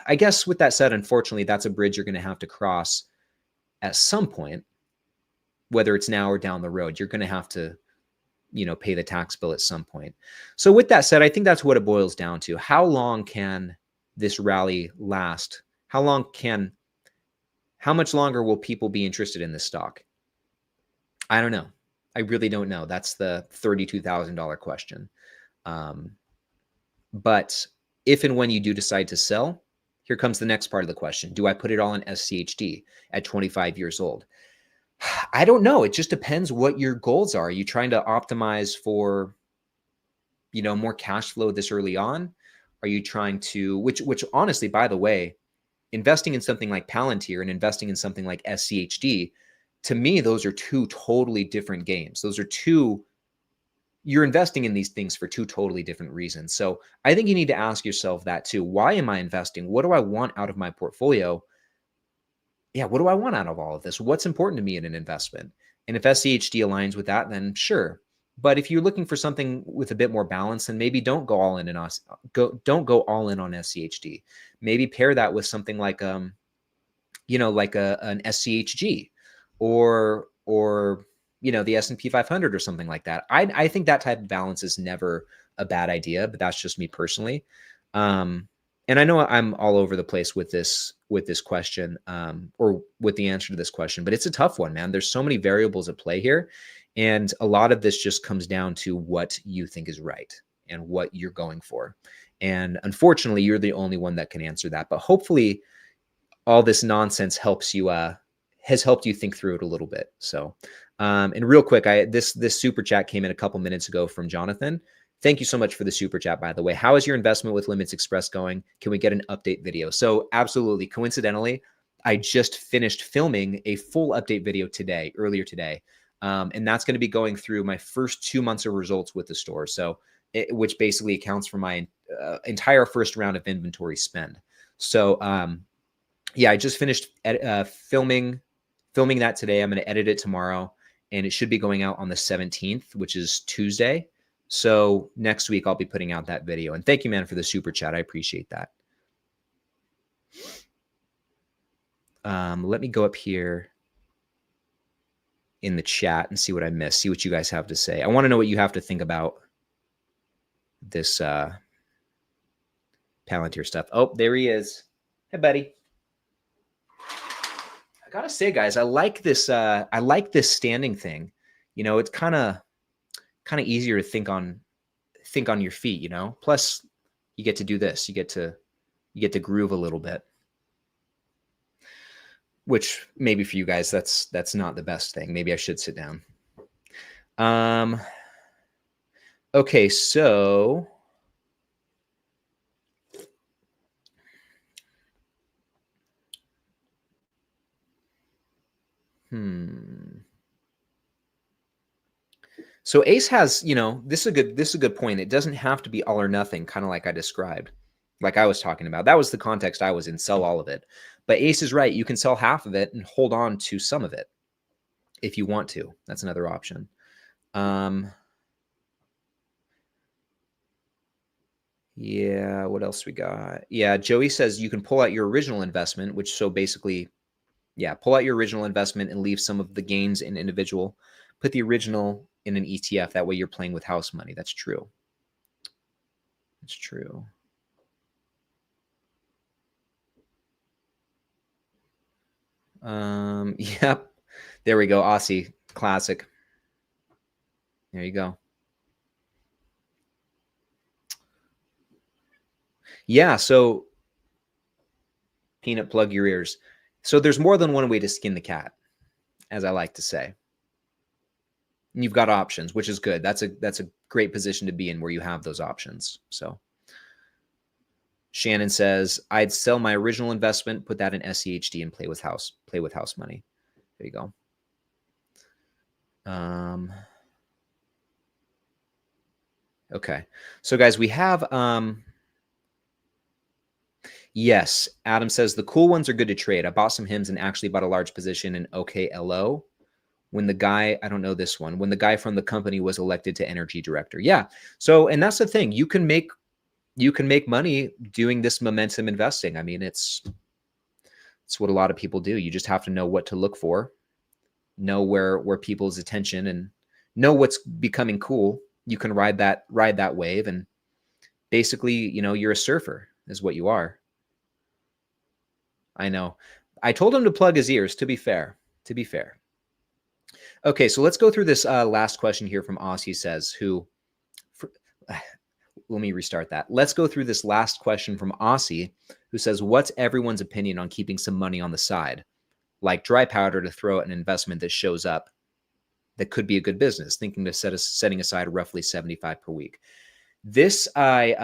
I guess with that said, unfortunately, that's a bridge you're going to have to cross at some point. Whether it's now or down the road, you're going to have to, pay the tax bill at some point. So with that said, I think that's what it boils down to. How long can this rally last? How much longer will people be interested in this stock? I don't know. I really don't know. That's the $32,000 question. But if and when you do decide to sell, here comes the next part of the question. Do I put it all in SCHD at 25 years old? I don't know. It just depends what your goals are. Are you trying to optimize for, more cash flow this early on? Are you trying to, which honestly, by the way, investing in something like Palantir and investing in something like SCHD, to me, those are two totally different games. You're investing in these things for two totally different reasons. So I think you need to ask yourself that too. Why am I investing? What do I want out of my portfolio? Yeah, what do I want out of all of this? What's important to me in an investment? And if SCHD aligns with that, then sure. But if you're looking for something with a bit more balance, then maybe don't go all in on don't go all in on SCHD. Maybe pair that with something like like an SCHG or the S&P 500 or something like that. I think that type of balance is never a bad idea, but that's just me personally. And I know I'm all over the place with this question, or with the answer to this question, but it's a tough one, man. There's so many variables at play here, and a lot of this just comes down to what you think is right and what you're going for. And unfortunately, you're the only one that can answer that. But hopefully, all this nonsense has helped you think through it a little bit. So, and real quick, this super chat came in a couple minutes ago from Jonathan. Thank you so much for the super chat, by the way. How is your investment with Limits Express going? Can we get an update video? So absolutely. Coincidentally, I just finished filming a full update video earlier today. And that's going to be going through my first 2 months of results with the store. So, which basically accounts for my entire first round of inventory spend. So, yeah, I just finished filming that today. I'm going to edit it tomorrow, and it should be going out on the 17th, which is Tuesday. So next week I'll be putting out that video. And thank you, man, for the super chat. I appreciate that. Let me go up here in the chat and see what I missed, see what you guys have to say. I want to know what you have to think about this Palantir stuff. Oh, there he is. Hey, buddy. I gotta say, guys, I like this standing thing. It's kind of easier to think on your feet, Plus, you get to do this. You get to groove a little bit, which maybe for you guys that's not the best thing. Maybe I should sit down. Okay, so So Ace has, this is a good point. It doesn't have to be all or nothing, kind of like I described, like I was talking about. That was the context I was in, sell all of it. But Ace is right. You can sell half of it and hold on to some of it if you want to. That's another option. Yeah, what else we got? Yeah, Joey says you can pull out your original investment, which so basically, yeah, pull out your original investment and leave some of the gains in individual. Put the original in an ETF. That way you're playing with house money. That's true. That's true. Yep. There we go. Aussie classic. There you go. Yeah. So Peanut, plug your ears. So there's more than one way to skin the cat, as I like to say. And you've got options, which is good. That's a great position to be in where you have those options. So Shannon says, I'd sell my original investment, put that in SCHD and play with house money. There you go. Okay. So guys, we have, yes, Adam says the cool ones are good to trade. I bought some HIMs and actually bought a large position in OKLO when the guy, I don't know this one, when the guy from the company was elected to energy director. Yeah. So, and that's the thing, you can make money doing this momentum investing. I mean, it's what a lot of people do. You just have to know what to look for, know where people's attention, and know what's becoming cool. You can ride that wave, and basically, you're a surfer is what you are. I know. I told him to plug his ears, to be fair. Okay, so let's go through this last question here from Aussie says, let me restart that. Let's go through this last question from Aussie, who says, what's everyone's opinion on keeping some money on the side, like dry powder to throw at an investment that shows up that could be a good business, thinking to setting aside roughly 75 per week. This, I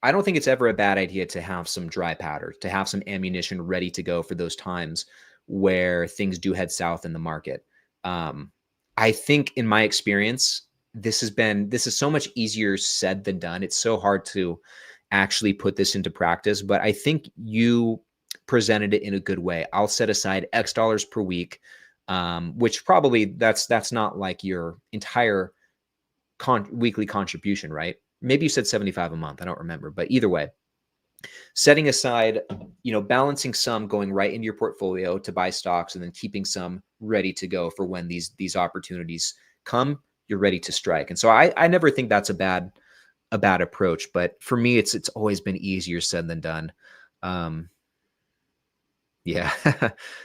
I don't think it's ever a bad idea to have some dry powder, to have some ammunition ready to go for those times where things do head south in the market. Um, I think in my experience, this is so much easier said than done. It's so hard to actually put this into practice, but I think you presented it in a good way. I'll set aside X dollars per week, which probably that's not like your entire weekly contribution, right? Maybe you said 75 a month. I don't remember, but either way, setting aside, balancing some going right into your portfolio to buy stocks and then keeping some ready to go for when these opportunities come, you're ready to strike. And so I never think that's a bad approach, but for me, it's always been easier said than done. Yeah,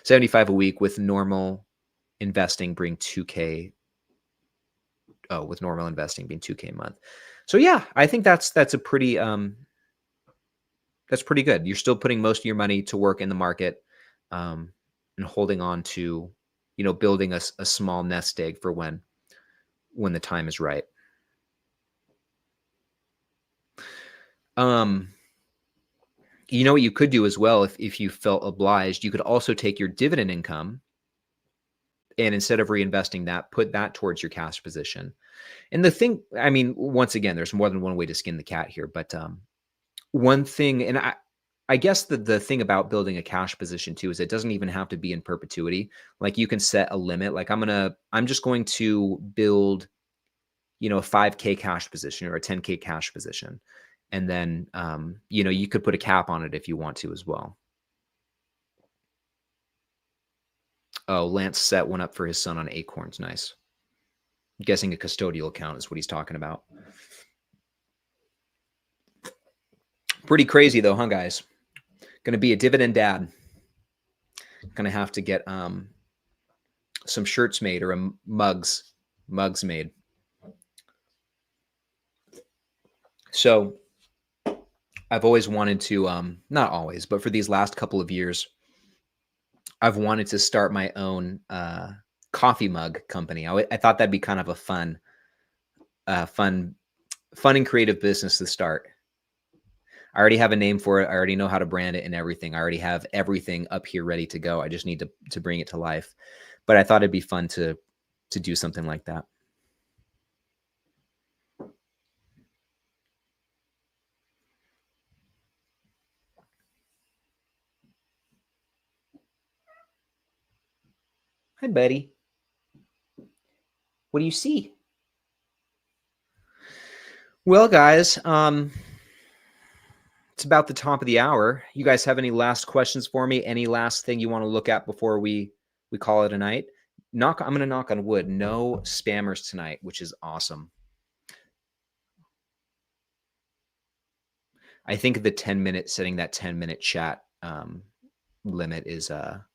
75 a week with normal investing bring 2K. Oh, with normal investing being 2K a month. So yeah, I think that's a pretty that's pretty good. You're still putting most of your money to work in the market, and holding on to, building a small nest egg for when the time is right. What you could do as well, if you felt obliged, you could also take your dividend income and instead of reinvesting that, put that towards your cash position. And the thing, I mean, once again, there's more than one way to skin the cat here, but one thing, and I guess the thing about building a cash position too is it doesn't even have to be in perpetuity. Like you can set a limit. Like I'm just going to build, a 5K cash position or a 10K cash position. And then, you could put a cap on it if you want to as well. Oh, Lance set one up for his son on Acorns. Nice. I'm guessing a custodial account is what he's talking about. Pretty crazy though, huh, guys? Going to be a dividend dad. Going to have to get some shirts made or mugs made. So I've always wanted to, not always, but for these last couple of years, I've wanted to start my own coffee mug company. I thought that'd be kind of a fun and creative business to start. I already have a name for it. I already know how to brand it and everything. I already have everything up here ready to go. I just need to bring it to life. But I thought it'd be fun to do something like that. Hi, buddy. What do you see? Well, guys, it's about the top of the hour. You guys have any last questions for me? Any last thing you want to look at before we call it a night? I'm going to knock on wood. No spammers tonight, which is awesome. I think the 10-minute, setting that 10-minute chat limit is a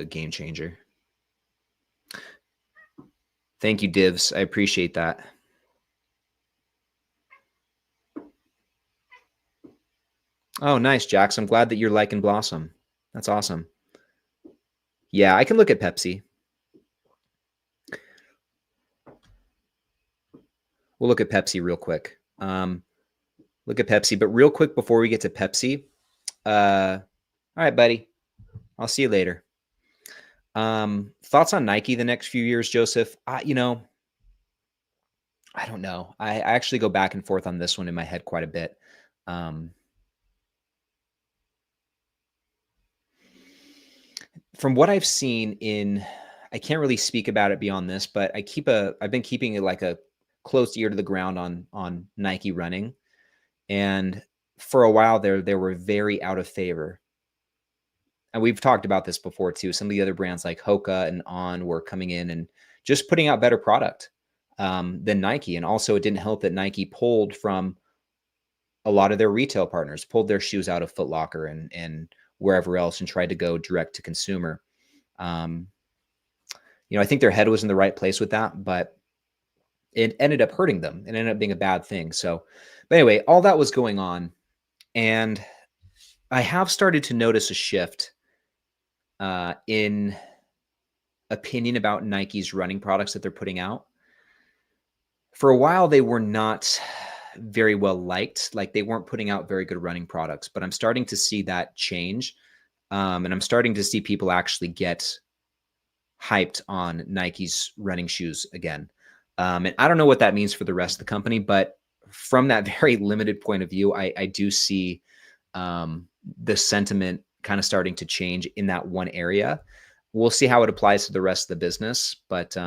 game changer. Thank you, Divs. I appreciate that. Oh, nice, Jax. I'm glad that you're liking Blossom. That's awesome. Yeah, I can look at Pepsi. We'll look at Pepsi real quick. Look at Pepsi, but real quick before we get to Pepsi. All right, buddy. I'll see you later. Thoughts on Nike the next few years, Joseph? I don't know. I actually go back and forth on this one in my head quite a bit. From what I've seen I can't really speak about it beyond this, but I've been keeping it like a close ear to the ground on Nike running. And for a while they were very out of favor. And we've talked about this before too. Some of the other brands like Hoka and On were coming in and just putting out better product than Nike. And also it didn't help that Nike pulled from a lot of their retail partners, pulled their shoes out of Foot Locker and wherever else and tried to go direct to consumer. I think their head was in the right place with that, but it ended up hurting them. It ended up being a bad thing. So, but anyway, all that was going on. And I have started to notice a shift in opinion about Nike's running products that they're putting out. for a while, they were not very well liked. Like they weren't putting out very good running products, but I'm starting to see that change. And I'm starting to see people actually get hyped on Nike's running shoes again. And I don't know what that means for the rest of the company, but from that very limited point of view, I do see the sentiment kind of starting to change in that one area. We'll see how it applies to the rest of the business, but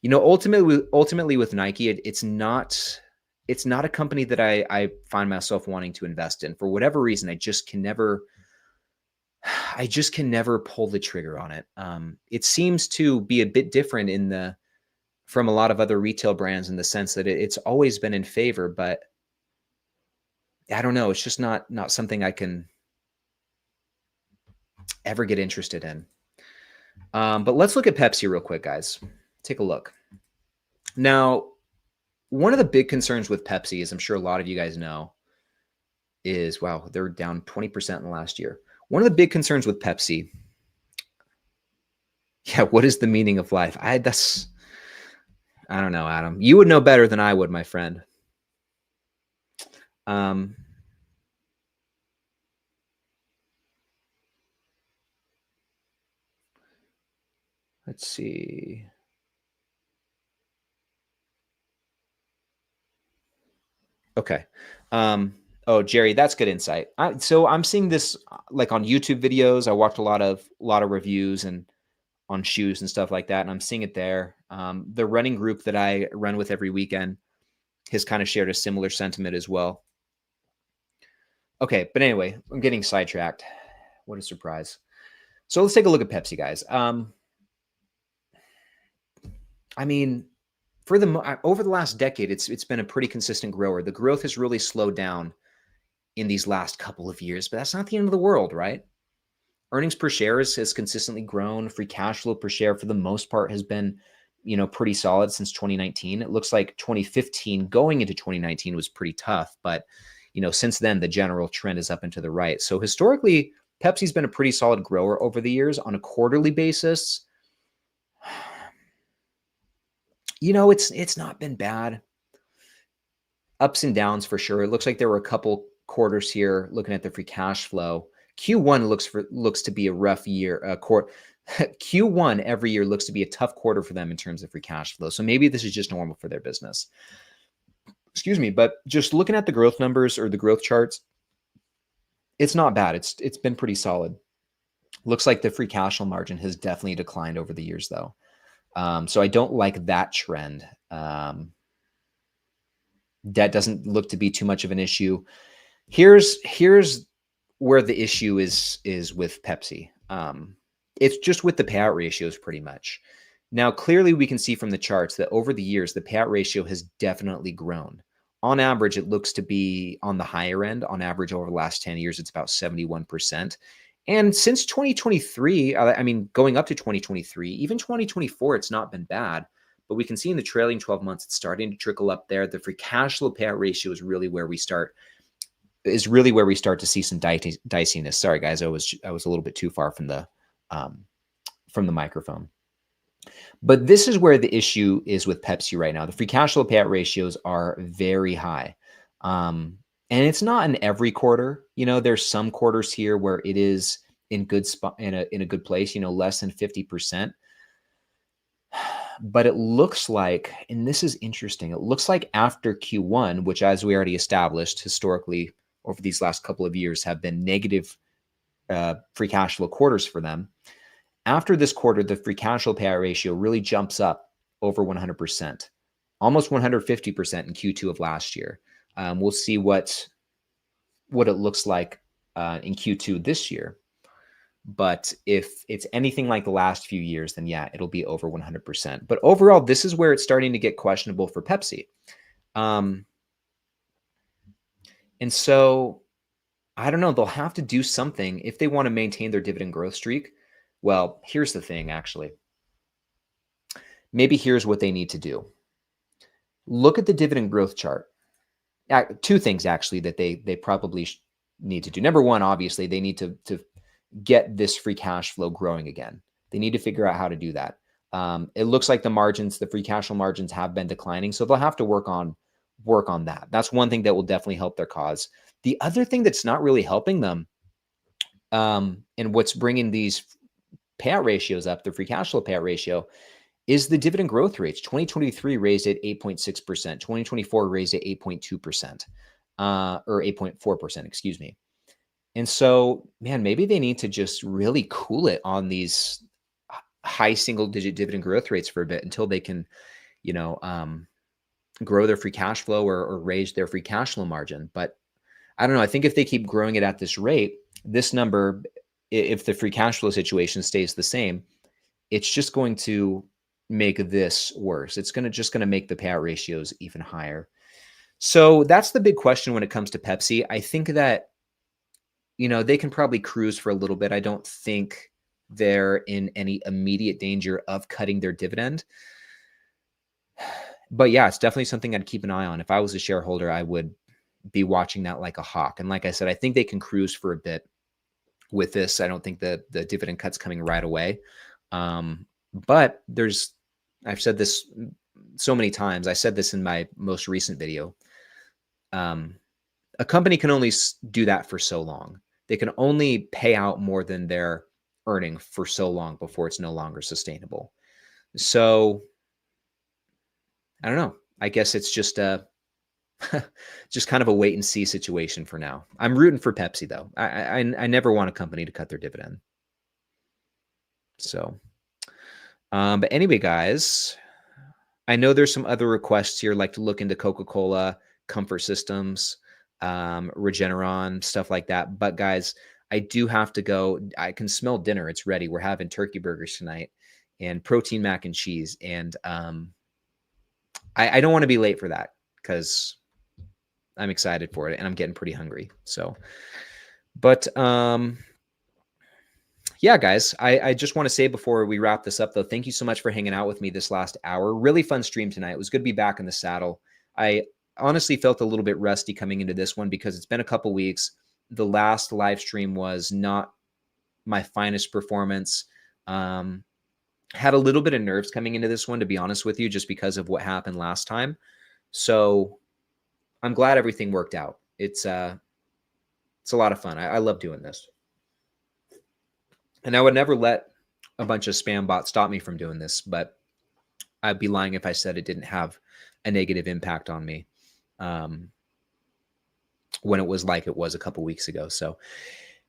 ultimately with Nike, it's not a company that I find myself wanting to invest in for whatever reason. I just can never pull the trigger on it. It seems to be a bit different from a lot of other retail brands in the sense that it's always been in favor, but I don't know. It's just not something I can ever get interested in. But let's look at Pepsi real quick, guys. Take a look. Now, one of the big concerns with Pepsi, as I'm sure a lot of you guys know, is, wow, they're down 20% in the last year. One of the big concerns with Pepsi, what is the meaning of life? I don't know, Adam. You would know better than I would, my friend. Let's see. Okay. Oh, Jerry, that's good insight. So I'm seeing this like on YouTube videos. I watched a lot of reviews and on shoes and stuff like that, and I'm seeing it there. The running group that I run with every weekend has kind of shared a similar sentiment as well. Okay, but anyway, I'm getting sidetracked. What a surprise. So let's take a look at Pepsi, guys. I mean, over the last decade, it's been a pretty consistent grower. The growth has really slowed down in these last couple of years, but that's not the end of the world, right? Earnings per share has consistently grown. Free cash flow per share, for the most part, has been, pretty solid since 2019. It looks like 2015 going into 2019 was pretty tough, but since then the general trend is up and to the right. So historically, Pepsi's been a pretty solid grower over the years on a quarterly basis. It's not been bad. Ups and downs for sure. It looks like there were a couple quarters here looking at the free cash flow. Q1 looks to be a rough year. Q1 every year looks to be a tough quarter for them in terms of free cash flow. So maybe this is just normal for their business. Excuse me, but just looking at the growth numbers or the growth charts, it's not bad. It's been pretty solid. Looks like the free cash flow margin has definitely declined over the years, though. So I don't like that trend. Debt doesn't look to be too much of an issue. Here's where the issue is with Pepsi. It's just with the payout ratios pretty much. Now, clearly we can see from the charts that over the years, the payout ratio has definitely grown. On average, it looks to be on the higher end. On average, over the last 10 years, it's about 71%. And since 2023, going up to 2023, even 2024, it's not been bad. But we can see in the trailing 12 months, it's starting to trickle up there. The free cash flow payout ratio is really where we start to see some diciness. Sorry, guys, I was a little bit too far from the microphone. But this is where the issue is with Pepsi right now. The free cash flow payout ratios are very high. And it's not in every quarter. There's some quarters here where it is in good spot, in a good place, less than 50%. But it looks like, and this is interesting, it looks like after Q1, which, as we already established historically over these last couple of years, have been negative free cash flow quarters for them. After this quarter, the free cash flow payout ratio really jumps up over 100%, almost 150% in Q2 of last year. We'll see what it looks like in Q2 this year. But if it's anything like the last few years, then yeah, it'll be over 100%. But overall, this is where it's starting to get questionable for Pepsi. And so I don't know, they'll have to do something if they want to maintain their dividend growth streak. Well, here's the thing, actually. Maybe here's what they need to do. Look at the dividend growth chart. Two things, actually, that they probably need to do. Number one, obviously, they need to get this free cash flow growing again. They need to figure out how to do that. It looks like the free cash flow margins have been declining. So they'll have to work on that. That's one thing that will definitely help their cause. The other thing that's not really helping them, and what's bringing these payout ratios up, the free cash flow payout ratio, is the dividend growth rates. 2023 raised at 8.6%. 2024 raised at 8.2%, or 8.4%, excuse me. And so, man, maybe they need to just really cool it on these high single-digit dividend growth rates for a bit until they can, grow their free cash flow or raise their free cash flow margin. But I don't know. I think if they keep growing it at this rate, this number, if the free cash flow situation stays the same, it's just going to make this worse. It's just going to make the payout ratios even higher. So that's the big question when it comes to Pepsi. I think that, they can probably cruise for a little bit. I don't think they're in any immediate danger of cutting their dividend. But yeah, it's definitely something I'd keep an eye on. If I was a shareholder, I would be watching that like a hawk. And like I said, I think they can cruise for a bit with this. I don't think the dividend cut's coming right away. But I've said this so many times. I said this in my most recent video. A company can only do that for so long. They can only pay out more than they're earning for so long before it's no longer sustainable. So I don't know. I guess it's just just kind of a wait and see situation for now. I'm rooting for Pepsi though. I never want a company to cut their dividend. So, but anyway, guys, I know there's some other requests here, like to look into Coca-Cola, Comfort Systems, Regeneron, stuff like that. But guys, I do have to go. I can smell dinner. It's ready. We're having turkey burgers tonight and protein mac and cheese. And I don't want to be late for that because I'm excited for it and I'm getting pretty hungry. So, but yeah, guys, I just want to say before we wrap this up, though, thank you so much for hanging out with me this last hour. Really fun stream tonight. It was good to be back in the saddle. I honestly felt a little bit rusty coming into this one because it's been a couple weeks. The last live stream was not my finest performance. Had a little bit of nerves coming into this one, to be honest with you, just because of what happened last time. So I'm glad everything worked out. It's a lot of fun. I love doing this. And I would never let a bunch of spam bots stop me from doing this, but I'd be lying if I said it didn't have a negative impact on me when it was like it was a couple weeks ago. So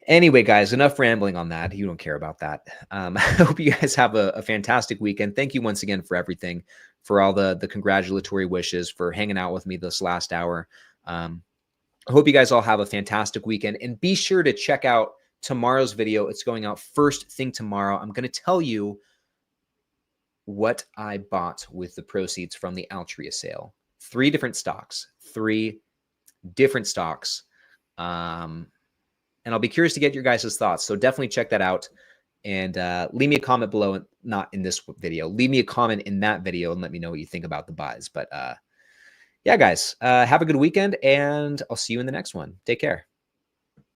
anyway, guys, enough rambling on that. You don't care about that. I hope you guys have a fantastic weekend. Thank you once again for everything, for all the congratulatory wishes, for hanging out with me this last hour. I hope you guys all have a fantastic weekend. And be sure to check out tomorrow's video. It's going out first thing tomorrow. I'm going to tell you what I bought with the proceeds from the Altria sale. 3 different stocks. And I'll be curious to get your guys' thoughts. So definitely check that out and leave me a comment below. Not in this video. Leave me a comment in that video and let me know what you think about the buys. But yeah, guys, have a good weekend and I'll see you in the next one. Take care.